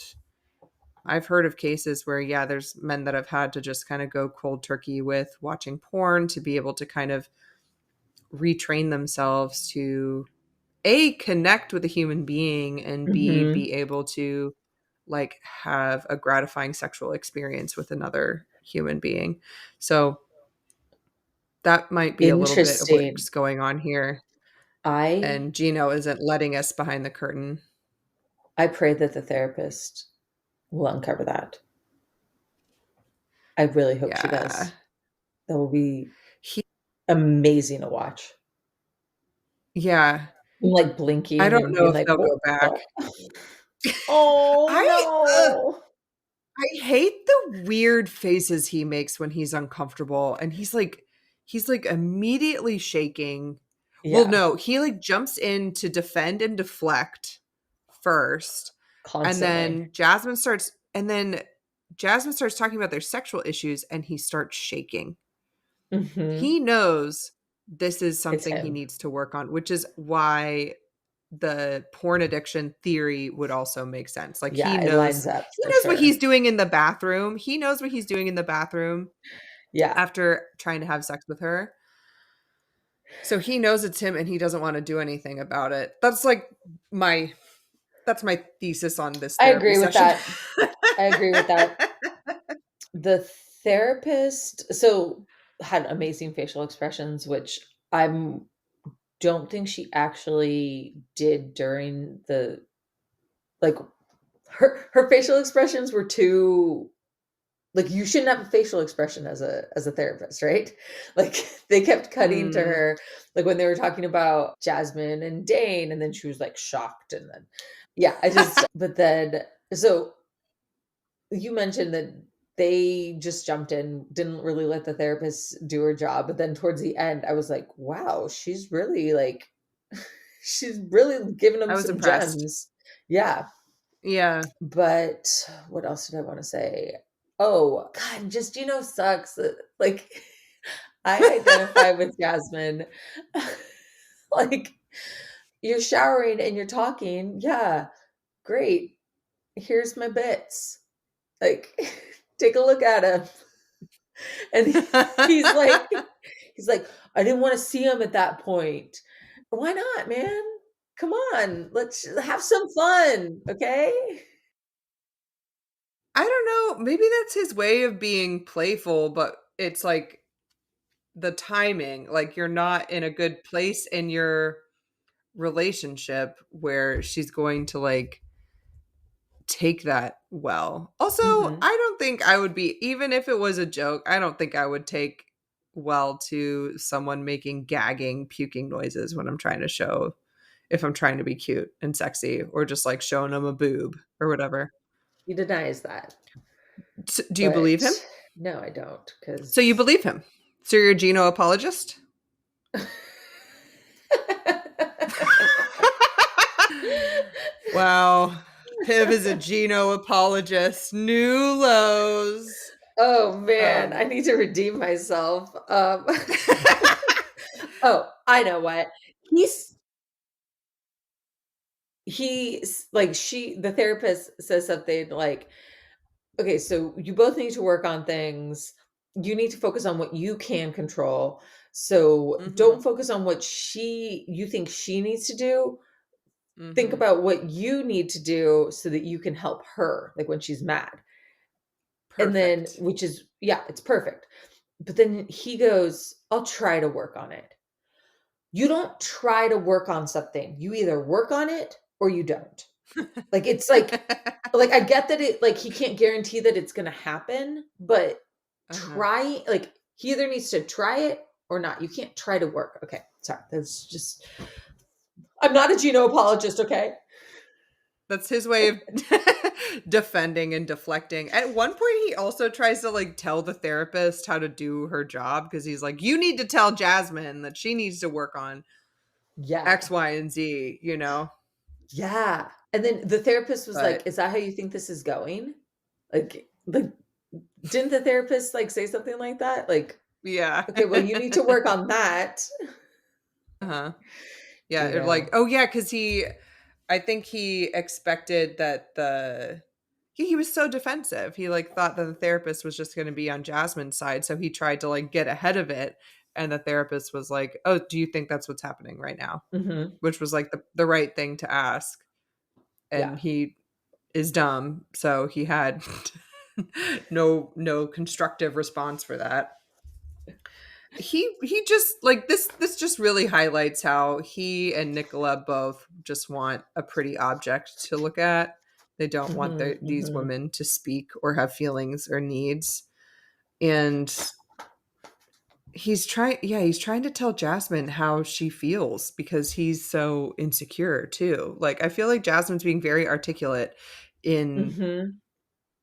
I've heard of cases where yeah, there's men that have had to just kind of go cold turkey with watching porn to be able to kind of retrain themselves to a connect with a human being and b Hmm. be able to like have a gratifying sexual experience with another human being. So that might be a little bit of Interesting. what's going on here. I And Gino isn't letting us behind the curtain. I pray that the therapist will uncover that. I really hope she Yeah. does. That will be He, amazing to watch. yeah. I'm, like, I blinking don't and know being if like, they'll "What go back. the" Oh, I no. I hate the weird faces he makes when he's uncomfortable and he's like immediately shaking. Well, Yeah, no, he like jumps in to defend and deflect first. And constantly. then Jasmine starts talking about their sexual issues and he starts shaking. Mhm. He knows this is It's something he him. needs to work on, which is why the porn addiction theory would also make sense. Like Yeah, it lines up he for knows what sure. he's doing in the bathroom. He knows what he's doing in the bathroom Yeah. after trying to have sex with her. So he knows it's him and he doesn't want to do anything about it. My that's my thesis on this I therapy agree with session. that. I agree with that. The therapist had amazing facial expressions, which I'm don't think she actually did during the like, her facial expressions were too like, you shouldn't have a facial expression as a therapist, right? Like, they kept cutting to Mm, her, like, when they were talking about Jasmine and Dane, and then she was, like, shocked, and then yeah, I just but then so you mentioned that they just jumped in, didn't really let the therapist do her job, but then towards the end, I was like, "Wow, she's really, like she's really giving I them was some impressed. gems." Yeah, Yeah. but what else did I wanna say? Oh, God, just, sucks, like, I identify with Jasmine. Like, you're showering and you're talking, yeah, great, here's my bits. Like, take a look at him. And he's like, he's like, I didn't want to see him at that point. Why not, man? Come on, let's have some fun, okay? I don't know, maybe that's his way of being playful, but it's like the timing, like you're not in a good place in your relationship where she's going to like take that well. Also, I Mhm. don't think I would be, even if it was a joke, I don't think I would take well to someone making gagging, puking noises when I'm trying to show, if I'm trying to be cute and sexy or just like showing them a boob or whatever. He denies that, Do you believe him? but no, I don't, So you 'cause believe him. So you're a Gino apologist? Wow. Piv is a Gino apologist. New lows. Oh, man, I Um need to redeem myself. Oh, I know what. He's like, the therapist says something like, "Okay, so you both need to work on things. You need to focus on what you can control. So mhm. don't focus on what you think she needs to do. Think Mhm. about what you need to do so that you can help her, like, when she's mad." And then, Perfect. which is, yeah, it's perfect. But then he goes, "I'll try to work on it." You don't try to work on something. You either work on it or you don't. Like, it's like, I get that he can't guarantee that it's gonna happen, but Uh-huh. he either needs to try it or not. You can't try to work. Okay, sorry. That's just I'm not a Gino apologist, okay? That's his way of defending and deflecting. At one point, he also tries to like tell the therapist how to do her job because he's like, "You need to tell Jasmine that she needs to work on X, Yeah. Y, and Z." You know, Yeah. And then the therapist was like, but "Is that how you think this is going?" Like, didn't the therapist, like, say something like that? Like, yeah, "Okay, well, you need to work on that." uh-huh. Yeah, You it like, know? oh yeah, because I think he expected that he was so defensive. He like thought that the therapist was just going to be on Jasmine's side, so he tried to like get ahead of it. And the therapist was like, "Oh, do you think that's what's happening right now?" Mhm. Which was like the right thing to ask. And Yeah. he is dumb, so he had no constructive response for that. He just like this just really highlights how he and Nicola both just want a pretty object to look at. They don't want Mhm, these mhm. women to speak or have feelings or needs. And he's trying to tell Jasmine how she feels because he's so insecure too. Like I feel like Jasmine's being very articulate in Mhm.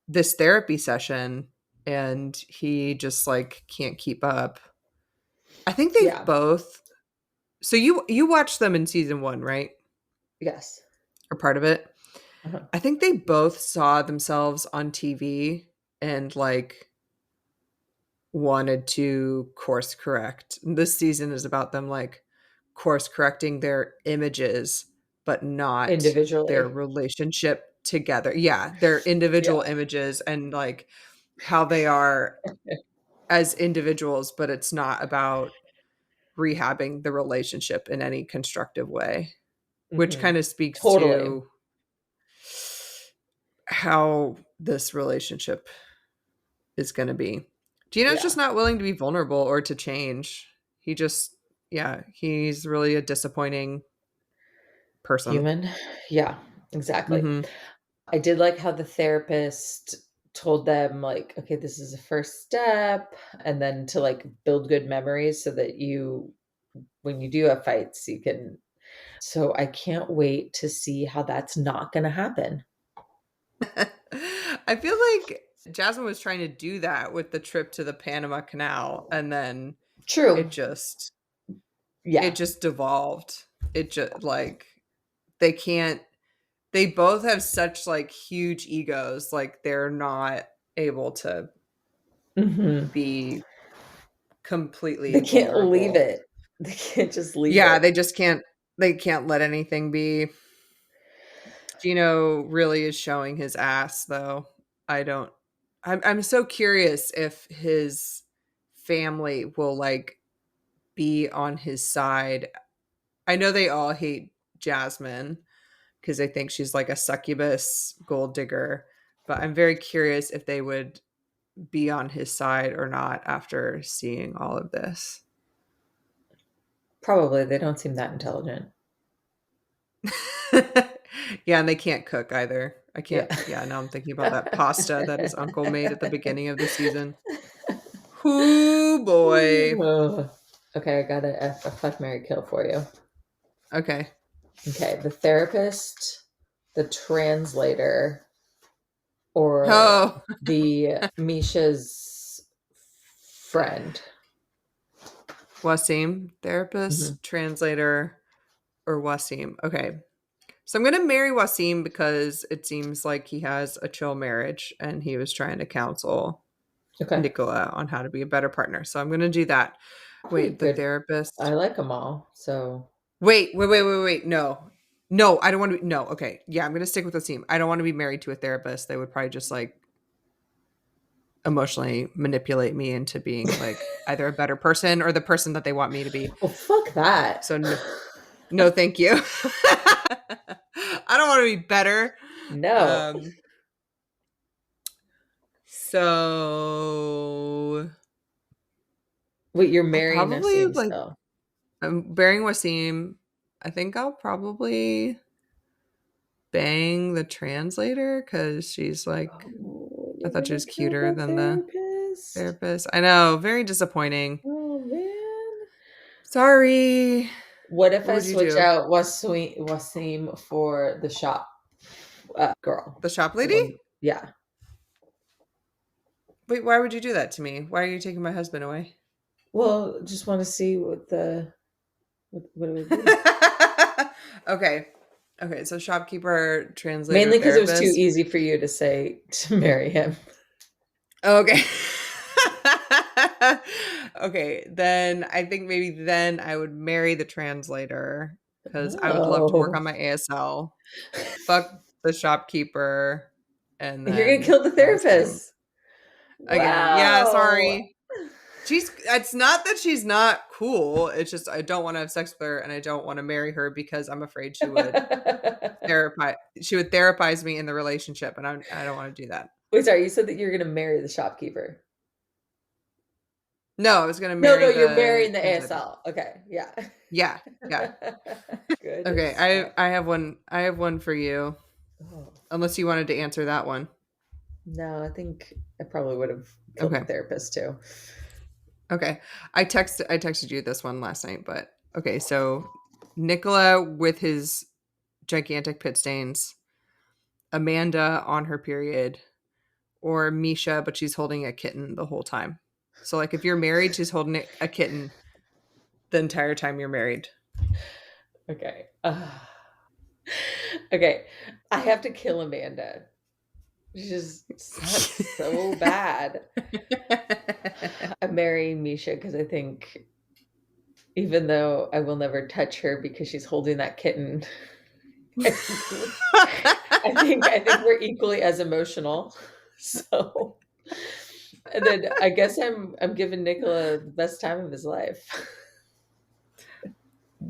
this therapy session and he just like can't keep up. I think they've Yeah. both. So you watched them in season 1, right? Yes. Or part of it? Uh-huh. I think they both saw themselves on TV and like wanted to course correct. This season is about them like course correcting their images but not their Individually. relationship together. Yeah, their individual Yeah. images and like how they are as individuals, but it's not about rehabbing the relationship in any constructive way, which Mhm. kind of speaks Totally. to how this relationship is going to be. Gino's just Yeah. not willing to be vulnerable or to change. He just, yeah, he's really a disappointing person. Human. Yeah, exactly. Hmm. I did like how the therapist told them, like, "Okay, this is a first step," and then to, like, build good memories so that when you do have fights, you can so I can't wait to see how that's not gonna happen. I feel like Jasmine was trying to do that with the trip to the Panama Canal, and then True. it just Yeah. devolved. It just like they can't they both have such like huge egos, like they're not able to Mhm. be completely They can't leave vulnerable. it. They can't just leave Yeah, it. they can't let anything be. Gino really is showing his ass though. I don't. I'm so curious if his family will like be on his side. I know they all hate Jasmine because they think she's like a succubus gold digger, but I'm very curious if they would be on his side or not after seeing all of this. Probably. They don't seem that intelligent. Yeah, and they can't cook either. I Yeah. can't. Yeah, now I'm thinking about that pasta that his uncle made at the beginning of the season. Whoo boy. Ugh. Okay, I got a fuck Mary kill for you. Okay. Okay, the therapist, the translator, or Oh, the Misha's friend. Wasim, Mhm. therapist, translator, or Wasim. Okay. So I'm going to marry Wasim because it seems like he has a chill marriage and he was trying to counsel Okay. Nicola on how to be a better partner. So I'm going to do that. Pretty Wait, the good. I therapist. like them all. So, Wait. No. No, I don't want to be. No, okay. Yeah, I'm going to stick with Wasim. I don't want to be married to a therapist. They would probably just like emotionally manipulate me into being like either a better person or the person that they want me to be. well, fuck that. So no, no thank you. I don't want to be better. No. Um, so Wait, you're I'll marrying probably Nassim like still. I'm bearing Wasim. I think I'll probably bang the translator because she's like Oh, I you're thought she gonna was kill cuter the than the therapist. therapist. I know, very disappointing. Oh man. Sorry. What if What I would you switch do? out Wasim for the shop girl? The shop The lady? one, yeah. Wait, why would you do that to me? Why are you taking my husband away? Well, just want to see what it would be. Okay. Okay, so shopkeeper, translator, Mainly because it was too therapist. easy for you to say to marry him. Okay. Okay, then I think maybe then I would marry the translator because I would love to work Oh, on my ASL. Fuck the shopkeeper and you're gonna then kill the my husband therapist. again. Yeah, Wow. sorry. It's not that she's not cool. It's just I don't want to have sex with her and I don't want to marry her because I'm afraid therapize she would therapize me in the relationship and I don't want to do that. Wait, sorry, you said that you're gonna marry the shopkeeper. No, I was gonna No, marry no, you're the marrying the translator. ASL. Okay, yeah. Yeah, yeah. Good Okay, stuff. I have one for you. Oh, Unless you wanted to answer that one. no, I think I probably would have killed the Okay. therapist too. Okay. I texted you this one last night, but okay, so Nicola with his gigantic pit stains, Amanda on her period, or Meisha, but she's holding a kitten the whole time. So like if you're married, she's holding a kitten the entire time you're married. Okay. Okay. I have to kill Amanda. She just sucks so bad. I'm marrying Misha because I think even though I will never touch her because she's holding that kitten, I think I think we're equally as emotional. So, and then I guess I'm giving Nicola the best time of his life.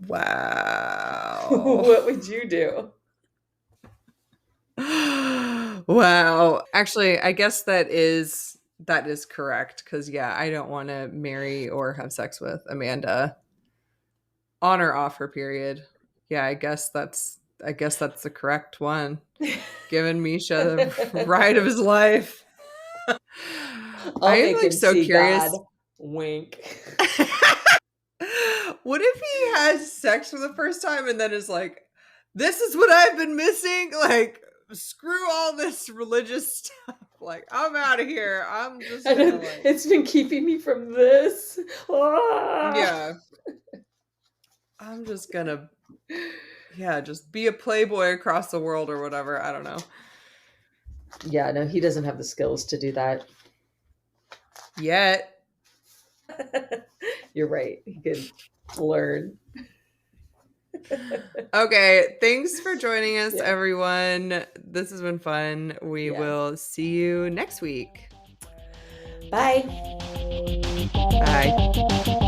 Wow. What would you do? Wow. Actually, I guess that is correct cuz yeah, I don't want to marry or have sex with Amanda on or off her period. Yeah, I guess that's the correct one. Giving Misha the ride of his life. I I'll am make like him so see God. curious. Wink. What if he has sex for the first time and then is like, this is what I've been missing? Like, screw all this religious stuff. Like, I'm out of here. I'm just And gonna then, like, it's been keeping me from this. Ah! yeah, I'm just gonna, yeah, just be a playboy across the world or whatever. I don't know. Yeah, no, he doesn't have the skills to do that. Yet. You're right. He could learn. Okay. Thanks for joining us, Yeah. everyone. This has been fun. We Yeah. will see you next week. Bye. Bye.